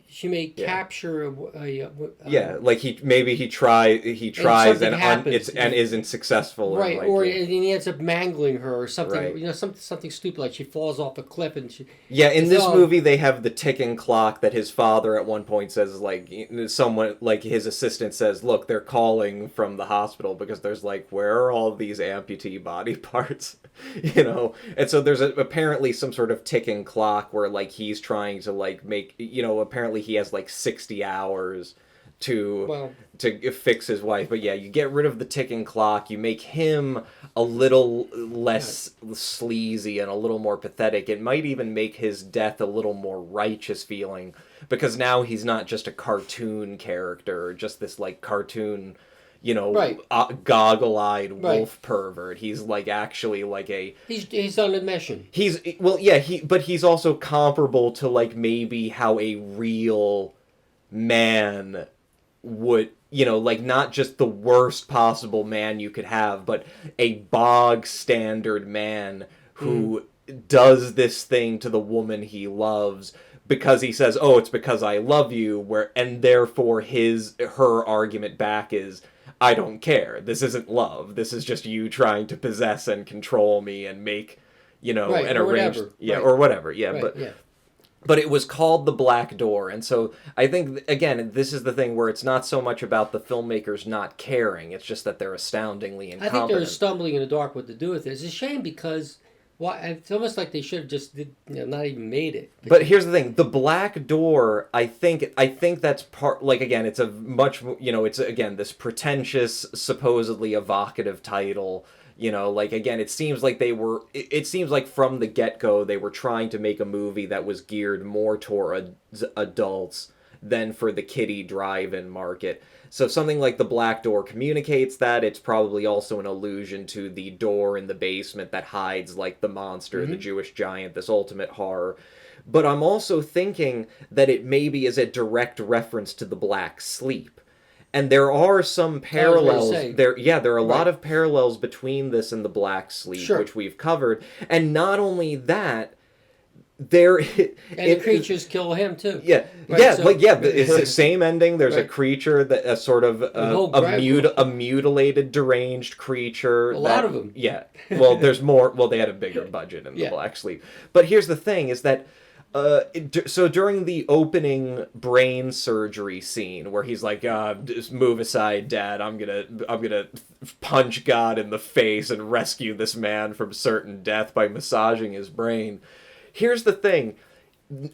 She may capture like he tries and isn't successful, right? And he ends up mangling her or something. Right. Something stupid, like she falls off a cliff and she. Yeah, in this movie they have the ticking clock that his father at one point says, like, someone, like his assistant says, look, they're calling from the hospital because there's like, where are all these amputee body parts, and so there's apparently some sort of ticking clock where like he's trying to like make, apparently he has like 60 hours to fix his wife. But yeah, you get rid of the ticking clock, you make him a little less sleazy and a little more pathetic. It might even make his death a little more righteous feeling, because now he's not just a cartoon character, just this like cartoon, goggle-eyed wolf pervert. He's like actually like he's on a mission. But he's also comparable to like maybe how a real man would, like not just the worst possible man you could have, but a bog standard man who does this thing to the woman he loves because he says, oh, it's because I love you, and therefore her argument back is, I don't care. This isn't love. This is just you trying to possess and control me and make, an arranged... or whatever. But it was called The Black Door, and so I think, again, this is the thing where it's not so much about the filmmakers not caring, it's just that they're astoundingly incompetent. I think they're stumbling in the dark what to do with it. It's a shame because... it's almost like they should have just not even made it. But here's the thing: The Black Door. I think that's part. Like, again, it's a much. It's again this pretentious, supposedly evocative title. Like, again, it seems like they were. It seems like from the get-go they were trying to make a movie that was geared more toward adults than for the kiddie drive-in market. So something like The Black Door communicates that. It's probably also an allusion to the door in the basement that hides, like, the monster, the Jewish giant, this ultimate horror. But I'm also thinking that it maybe is a direct reference to The Black Sleep. And there are some parallels. There are a lot of parallels between this and The Black Sleep, which we've covered. And not only that, the creatures kill him too. It's the same ending. There's a creature that a sort of a mutilated, deranged creature. A lot of them. Yeah. Well, there's more. Well, they had a bigger budget in The Black Sleep. But here's the thing: is that. So during the opening brain surgery scene where he's like, just move aside, Dad, I'm gonna punch God in the face and rescue this man from certain death by massaging his brain. Here's the thing.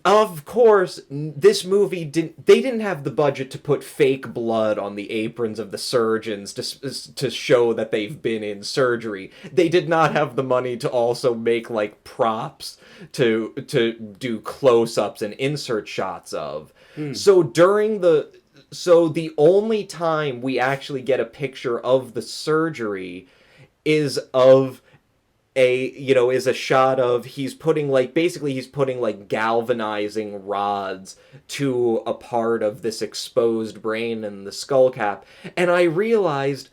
Of course, this movie didn't have the budget to put fake blood on the aprons of the surgeons to show that they've been in surgery. They did not have the money to also make like props to do close-ups and insert shots of. So the only time we actually get a picture of the surgery is a shot of he's putting galvanizing rods to a part of this exposed brain in the skull cap. And I realized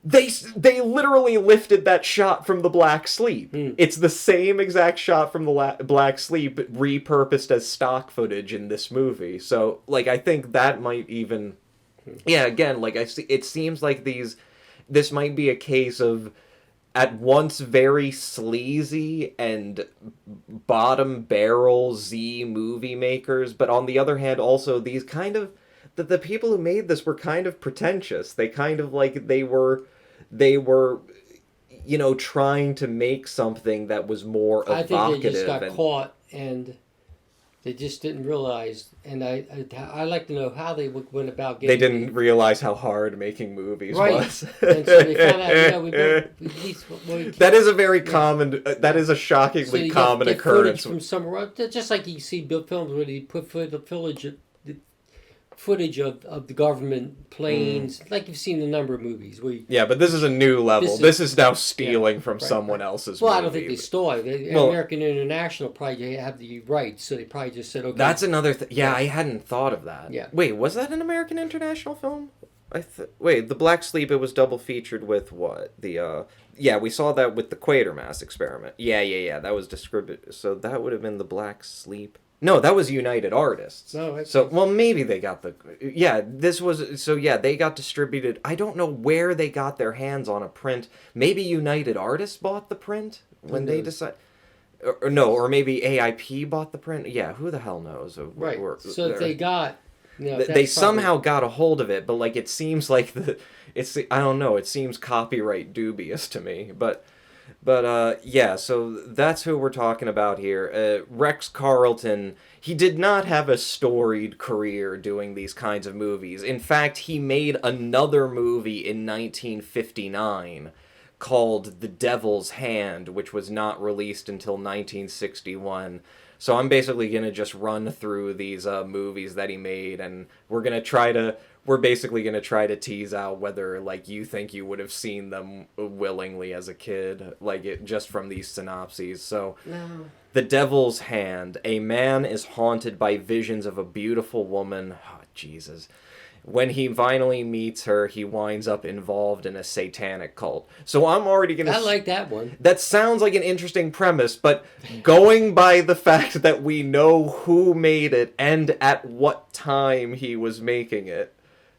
They literally lifted that shot from The Black Sleep. It's the same exact shot from The Black Sleep, repurposed as stock footage in this movie. So, like, I think that might even... Yeah, again, like, it seems like this might be a case of at once very sleazy and bottom barrel Z movie makers, but on the other hand, also these kind of... The people who made this were kind of pretentious. They kind of, like, they were, you know, trying to make something that was more evocative. I think they just got caught, and they just didn't realize. And I like to know how they went about getting. They didn't realize how hard making movies was. And so they found out, that is a very common. That is a shockingly common occurrence. From somewhere, just like you see films where they put footage of the government planes, like you've seen in a number of movies. Yeah, but this is a new level. This is now stealing from someone else's movie. I don't think they stole it. American International probably have the rights, so they probably just said, okay. That's another thing. Yeah, I hadn't thought of that. Yeah. Wait, was that an American International film? Wait, The Black Sleep, it was double featured with what? Yeah, we saw that with the Quatermass experiment. Yeah, that was distributed. So that would have been The Black Sleep. No, that was United Artists. Oh, so, well, maybe they got the... Yeah, this was... So, yeah, they got distributed... I don't know where they got their hands on a print. Maybe United Artists bought the print when they decided... Or maybe AIP bought the print. Yeah, who the hell knows? Right. So if they got... they somehow got a hold of it, but, like, it seems like I don't know, it seems copyright dubious to me, But yeah, so that's who we're talking about here. Rex Carlton, he did not have a storied career doing these kinds of movies. In fact, he made another movie in 1959 called The Devil's Hand, which was not released until 1961. So I'm basically going to just run through these movies that he made, and we're basically going to try to tease out whether, like, you think you would have seen them willingly as a kid, like, just from these synopses. So, No. The Devil's Hand. A man is haunted by visions of a beautiful woman. Oh, Jesus. When he finally meets her, he winds up involved in a satanic cult. So I'm already going to... I like that one. That sounds like an interesting premise, but going by the fact that we know who made it and at what time he was making it,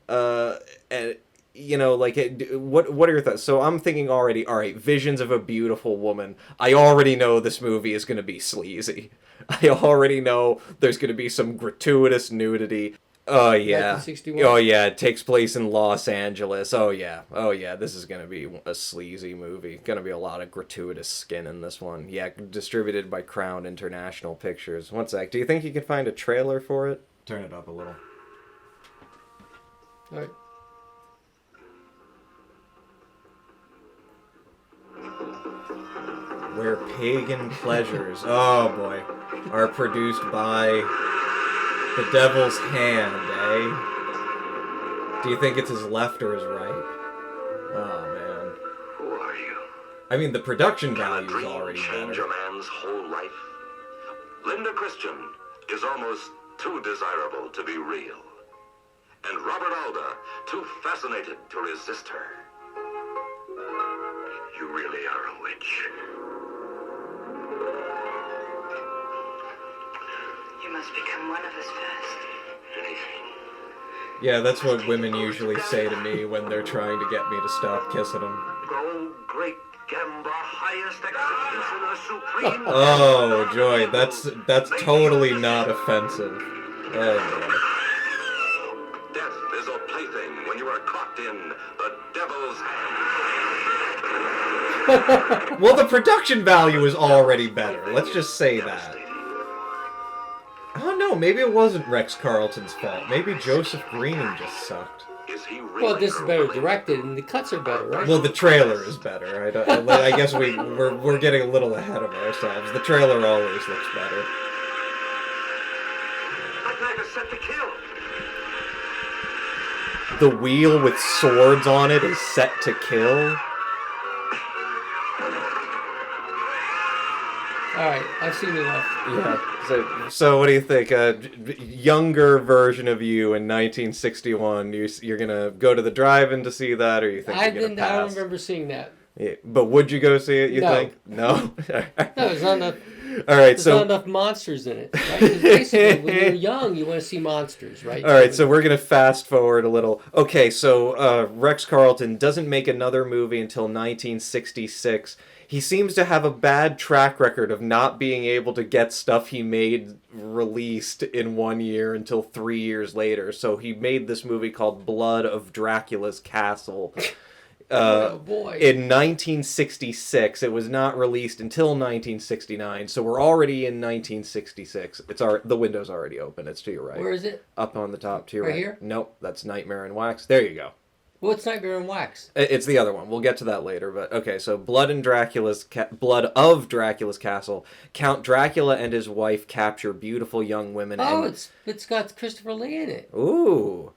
and you know, like, what are your thoughts? So I'm thinking already, all right, visions of a beautiful woman. I already know this movie is going to be sleazy. I already know there's going to be some gratuitous nudity. Oh yeah. 1961? Oh yeah, it takes place in Los Angeles. Oh yeah, this is going to be a sleazy movie. Going to be a lot of gratuitous skin in this one. Yeah, distributed by Crown International Pictures. One sec, do you think you can find a trailer for it? Turn it up a little. All right. Where pagan pleasures, oh boy, are produced by The Devil's Hand, eh? Do you think it's his left or his right? Oh man. Who are you? I mean, the production value is already change better. a man's whole life? Linda Christian is almost too desirable to be real. And Robert Alda, too fascinated to resist her. You really are a witch. You must become one of us first. Anything. Yeah, that's what women usually say to me when they're trying to get me to stop kissing them. Oh, great Gamba, highest executioner, supreme... Oh, Joy, that's totally not offensive. Oh, boy. Death is a plaything when you are caught in the devil's hand. Well, the production value is already better. Let's just say that. Oh no, maybe it wasn't Rex Carlton's fault. Maybe Joseph Greening just sucked. Well, this is better directed, and the cuts are better, right? Well, the trailer is better. I guess we're getting a little ahead of ourselves. The trailer always looks better. That knife is set to kill. The wheel with swords on it is set to kill. All right, I've seen enough. Yeah. So what do you think? Younger version of you in 1961. You're gonna go to the drive-in to see that, or you think you're gonna pass? I don't remember seeing that. Yeah, but would you go see it? You No. think? No. No, there's not enough. All right, There's so not enough monsters in it. Right? 'Cause basically, when you're young, you want to see monsters, right? all right, so we're gonna fast forward a little. Okay, so Rex Carlton doesn't make another movie until 1966. He seems to have a bad track record of not being able to get stuff he made released in 1 year until 3 years later. So he made this movie called Blood of Dracula's Castle. Oh boy! In 1966, it was not released until 1969. So we're already in 1966. The window's already open. It's to your right. Where is it? Up on the top to your Right right. here? Nope, that's Nightmare in Wax. There you go. What's Nightmare in Wax? It's the other one. We'll get to that later. But okay, so Blood of Dracula's Castle. Count Dracula and his wife capture beautiful young women. Oh, it's got Christopher Lee in it. Ooh.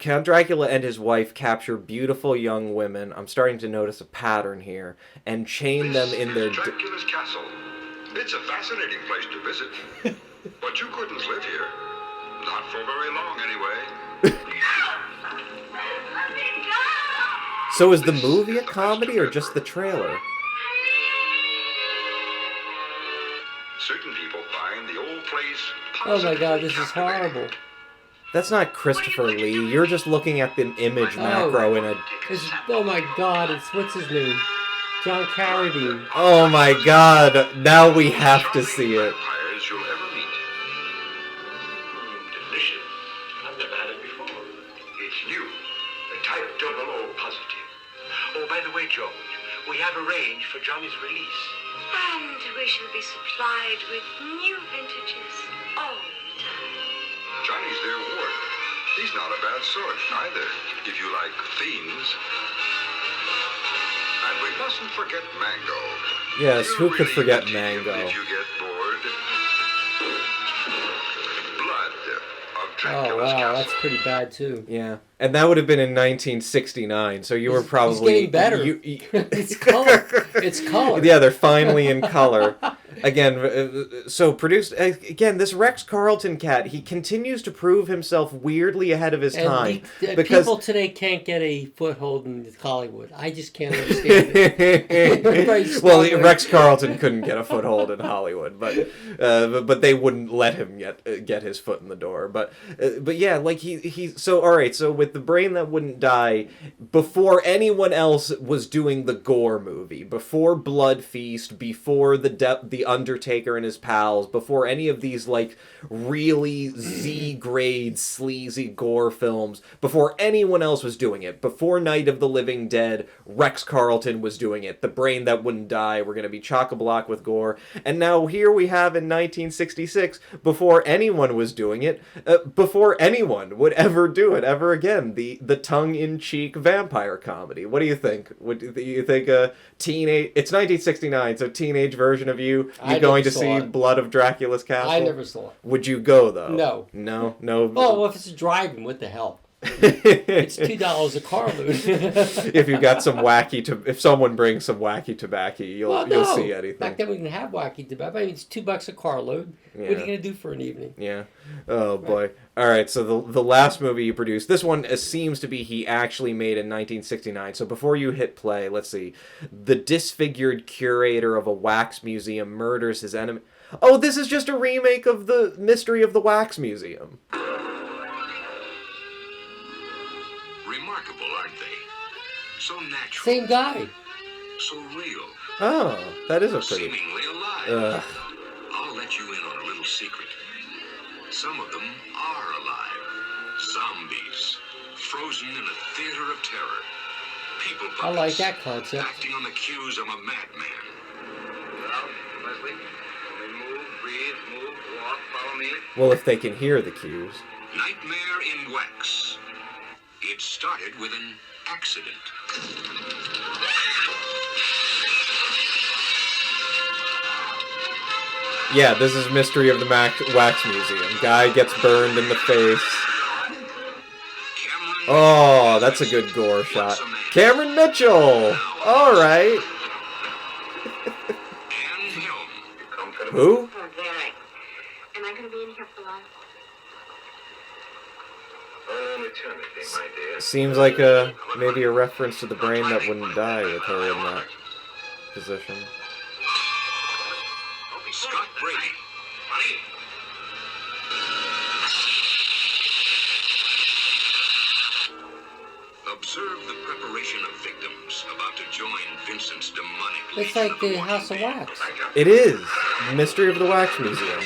Count Dracula and his wife capture beautiful young women. I'm starting to notice a pattern here, and chain them in their. Dracula's castle. It's a fascinating place to visit, but you couldn't live here. Not for very long, anyway. So is the movie a comedy or just the trailer? Certain people find the old place. Oh my God, this is horrible. That's not Christopher Lee. You're just looking at the image macro in a. Oh my God! What's his name? John Carradine. Oh my God! Now we have to see it. Vampires you'll ever meet. Delicious. I've never had it before. It's new. The type 00 positive. Oh, by the way, George, we have arranged for Johnny's release. And we shall be supplied with new vintages all the time. Johnny's their ward. He's not a bad sort, neither, if you like themes. And we mustn't forget Mango. Yes, He'll who could really forget entertain you Mango? If you get bored. Blood of Oh Dracula's wow, castle. that's pretty bad too. Yeah, and that would have been in 1969. So you were probably He's getting better. It's color. It's color. Yeah, they're finally in color. Again, so produced again. This Rex Carlton cat, he continues to prove himself weirdly ahead of his time because people today can't get a foothold in Hollywood. I just can't understand it. well, Rex Carlton couldn't get a foothold in Hollywood, but they wouldn't let him get his foot in the door. But yeah, like he so all right. So with The Brain That Wouldn't Die, before anyone else was doing the gore movie, before Blood Feast, before the Undertaker and his pals, before any of these like really Z-grade sleazy gore films, before anyone else was doing it, before Night of the Living Dead, Rex Carlton was doing it. The Brain That Wouldn't Die, we're going to be chock-a-block with gore. And now here we have in 1966, before anyone was doing it, before anyone would ever do it ever again, the tongue-in-cheek vampire comedy. What do you think? Do you think it's 1969, so teenage version of you going to see Blood of Dracula's Castle? I never saw it. Would you go though? No. No. Well, if it's driving, what the hell? It's $2 a carload. If someone brings some wacky tobacco, you'll see anything. Back then we didn't have wacky tobacco. I mean, it's $2 a carload. Yeah. What are you gonna do for an evening? Yeah. Oh boy. All right. So the last movie you produced, this one seems to be he actually made in 1969. So before you hit play, let's see. The disfigured curator of a wax museum murders his enemy. Oh, this is just a remake of The Mystery of the Wax Museum. Remarkable, aren't they? So natural. Same guy. So real. Oh, that is a pretty. Seemingly alive. I'll let you in on a little secret. Some of them are alive. Zombies. Frozen in a theater of terror. People puppets. I like that concept. Acting on the cues of a madman. Well, Leslie, move, breathe, move, walk, follow me. Well, if they can hear the cues. Nightmare in Wax. It started with an accident. Yeah, this is Mystery of the Wax Museum. Guy gets burned in the face. Oh, that's a good gore shot. Cameron Mitchell! Alright. And him. Who? Oh, very. going to be in here for long? An eternity, my dear. Seems like maybe a reference to the brain that wouldn't die with her in that position. Scott Brady. Honey. Observe the preparation of victims about to join Vincent's demonic. It's like the House of Wax. It is Mystery of the Wax Museum.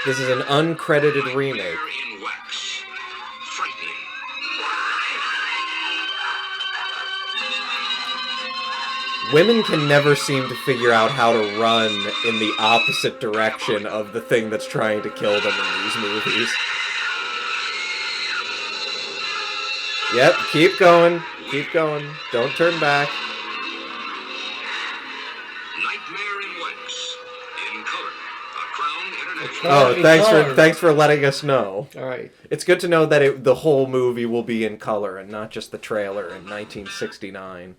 This is an uncredited remake. In wax. Frightening. Women can never seem to figure out how to run in the opposite direction of the thing that's trying to kill them in these movies. Yep, keep going. Keep going. Don't turn back. Nightmare in Wax. In color. A Crown International. Oh, thanks for letting us know. All right. It's good to know that the whole movie will be in color and not just the trailer in 1969.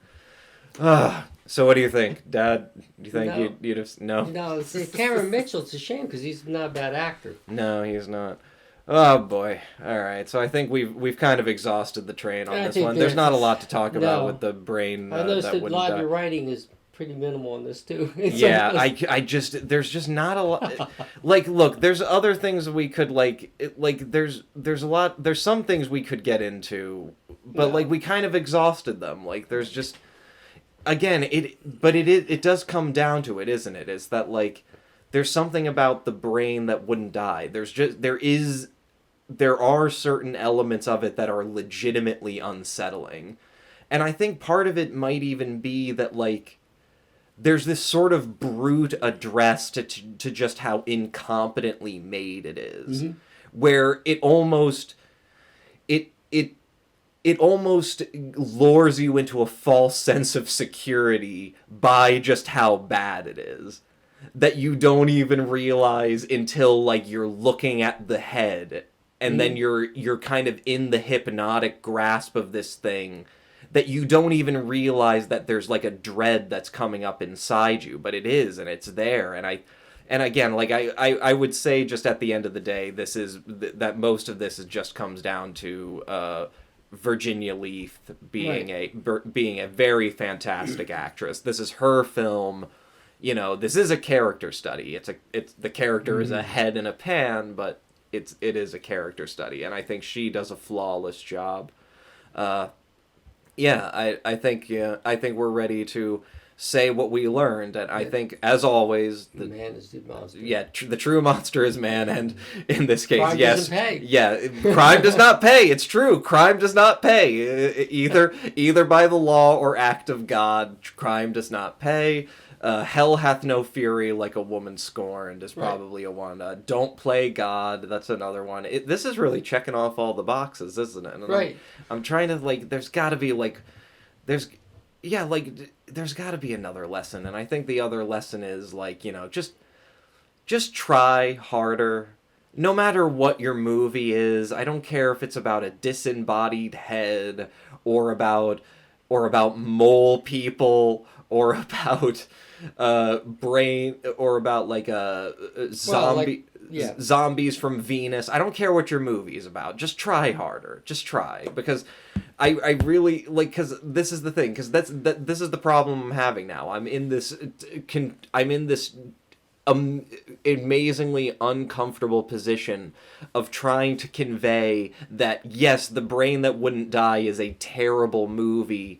So what do you think, Dad? Do you think you'd have... No? No, see, Cameron Mitchell, it's a shame because he's not a bad actor. No, he's not. Oh, boy. All right, so I think we've kind of exhausted the train on this one. There's not a lot to talk about with the brain I noticed that a lot of your writing is pretty minimal in this, too. Yeah, there's just not a lot... Like, look, there's other things we could, there's some things we could get into, but, we kind of exhausted them. Like, there's just... Again, it does come down to it, isn't it? It's that, there's something about the brain that wouldn't die. There are certain elements of it that are legitimately unsettling. And I think part of it might even be that, there's this sort of brute address to just how incompetently made it is. Mm-hmm. Where it almost lures you into a false sense of security by just how bad it is. That you don't even realize until, you're looking at the head, and then you're kind of in the hypnotic grasp of this thing, that you don't even realize that there's, a dread that's coming up inside you, but it is, and it's there, and again, I would say just at the end of the day, that most of this just comes down to, Virginia Leith being a very fantastic actress. This is her film. This is a character study. The character is a head in a pan, but it is a character study, and I think she does a flawless job. I think we're ready to say what we learned, and I think, as always, the man is the monster. Yeah, the true monster is man, and in this case, crime yes, doesn't pay. Yeah, crime does not pay. It's true, crime does not pay. Either by the law or act of God, crime does not pay. Hell hath no fury like a woman scorned is probably a one. Don't play God, that's another one. This is really checking off all the boxes, isn't it? And right. I'm trying to, there's got to be, there's got to be another lesson, and I think the other lesson is, just try harder. No matter what your movie is, I don't care if it's about a disembodied head, or about mole people, or about brain, or about a zombie. Zombies from Venus. I don't care what your movie is about. Just try harder. Just try, because I really because this is the thing, because this is the problem I'm having now. I'm in this amazingly uncomfortable position of trying to convey that yes, The Brain That Wouldn't Die is a terrible movie,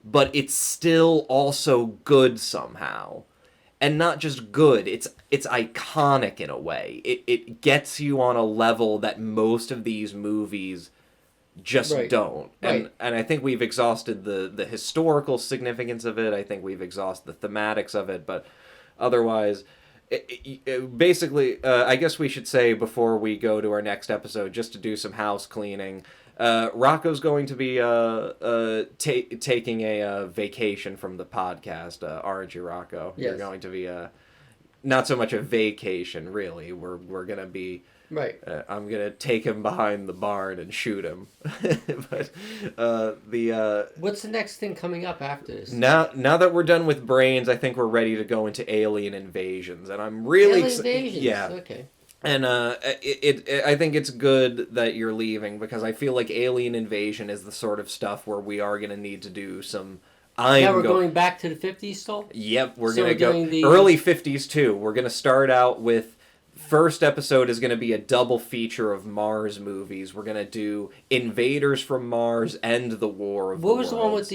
but it's still also good somehow. And not just good, it's iconic in a way. It gets you on a level that most of these movies just don't. And I think we've exhausted the historical significance of it. I think we've exhausted the thematics of it. But otherwise, basically, I guess we should say before we go to our next episode, just to do some house cleaning, Rocco's going to be taking a vacation from the podcast, aren't you, Rocco? Yes. You're going to be not so much a vacation, really. We're going to be Right. I'm gonna take him behind the barn and shoot him. But what's the next thing coming up after this? now that we're done with brains, I think we're ready to go into alien invasions, and I'm really invasions. Yeah. Okay. And I think it's good that you're leaving, because I feel like alien invasion is the sort of stuff where we are gonna need to do some. Now we're going back to the 50s still? Yep, we're So going to go doing early 50s too. We're going to start out with, first episode is going to be a double feature of Mars movies. We're going to do Invaders from Mars and The War of the Worlds. What was the one with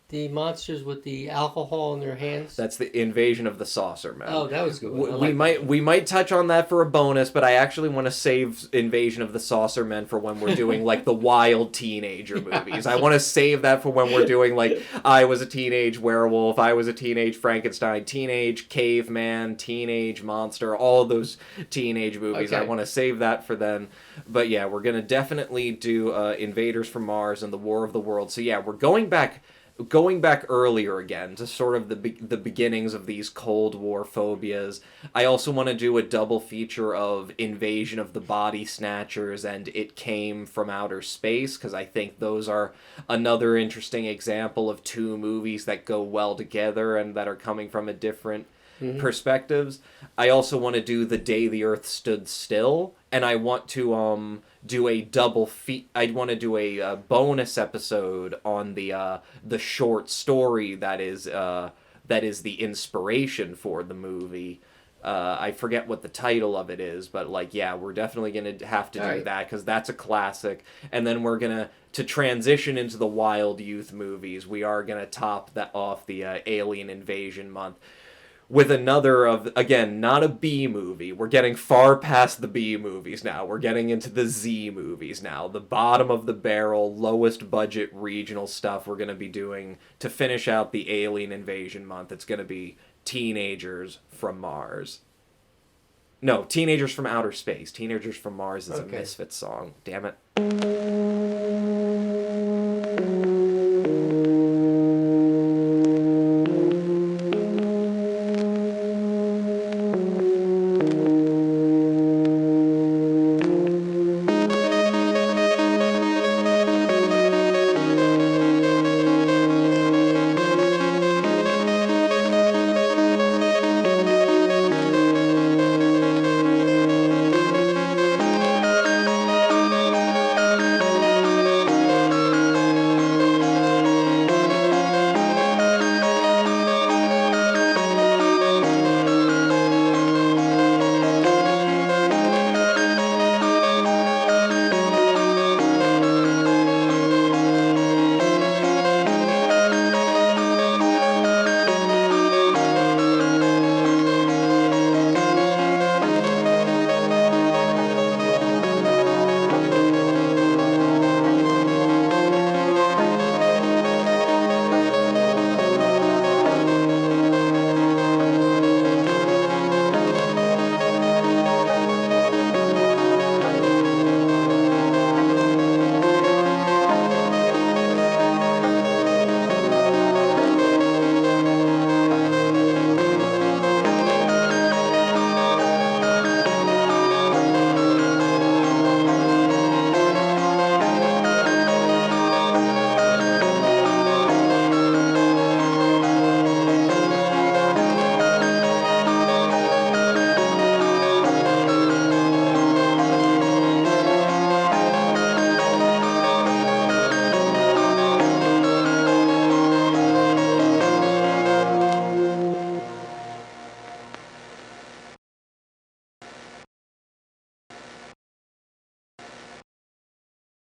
the monsters with the alcohol in their hands? That's the Invasion of the Saucer Men. Oh, that was good. We might touch on that for a bonus, but I actually want to save Invasion of the Saucer Men for when we're doing like the wild teenager movies. I want to save that for when we're doing like I was a teenage werewolf, I was a teenage Frankenstein, teenage caveman, teenage monster, all of those teenage movies. Okay. I want to save that for then. But yeah, we're gonna definitely do Invaders from Mars and the War of the Worlds. So yeah, we're going back earlier again to sort of the beginnings of these Cold War phobias. I also want to do a double feature of Invasion of the Body Snatchers and It Came from Outer Space, because I think those are another interesting example of two movies that go well together and that are coming from a different perspectives. I also want to do The Day the Earth Stood Still, and I want to do a I want to do a bonus episode on the short story that is the inspiration for the movie. I forget what the title of it is, but like, yeah, we're definitely gonna have to do that, because that's a classic. And then we're gonna, to transition into the wild youth movies, we are gonna top that off the Alien Invasion month with another of, again, not a B movie. We're getting far past the B movies now. We're getting into the Z movies now. The bottom of the barrel, lowest budget regional stuff we're going to be doing to finish out the Alien Invasion month. It's going to be Teenagers from Mars. No, Teenagers from Outer Space. Teenagers from Mars is a Misfits song. Damn it.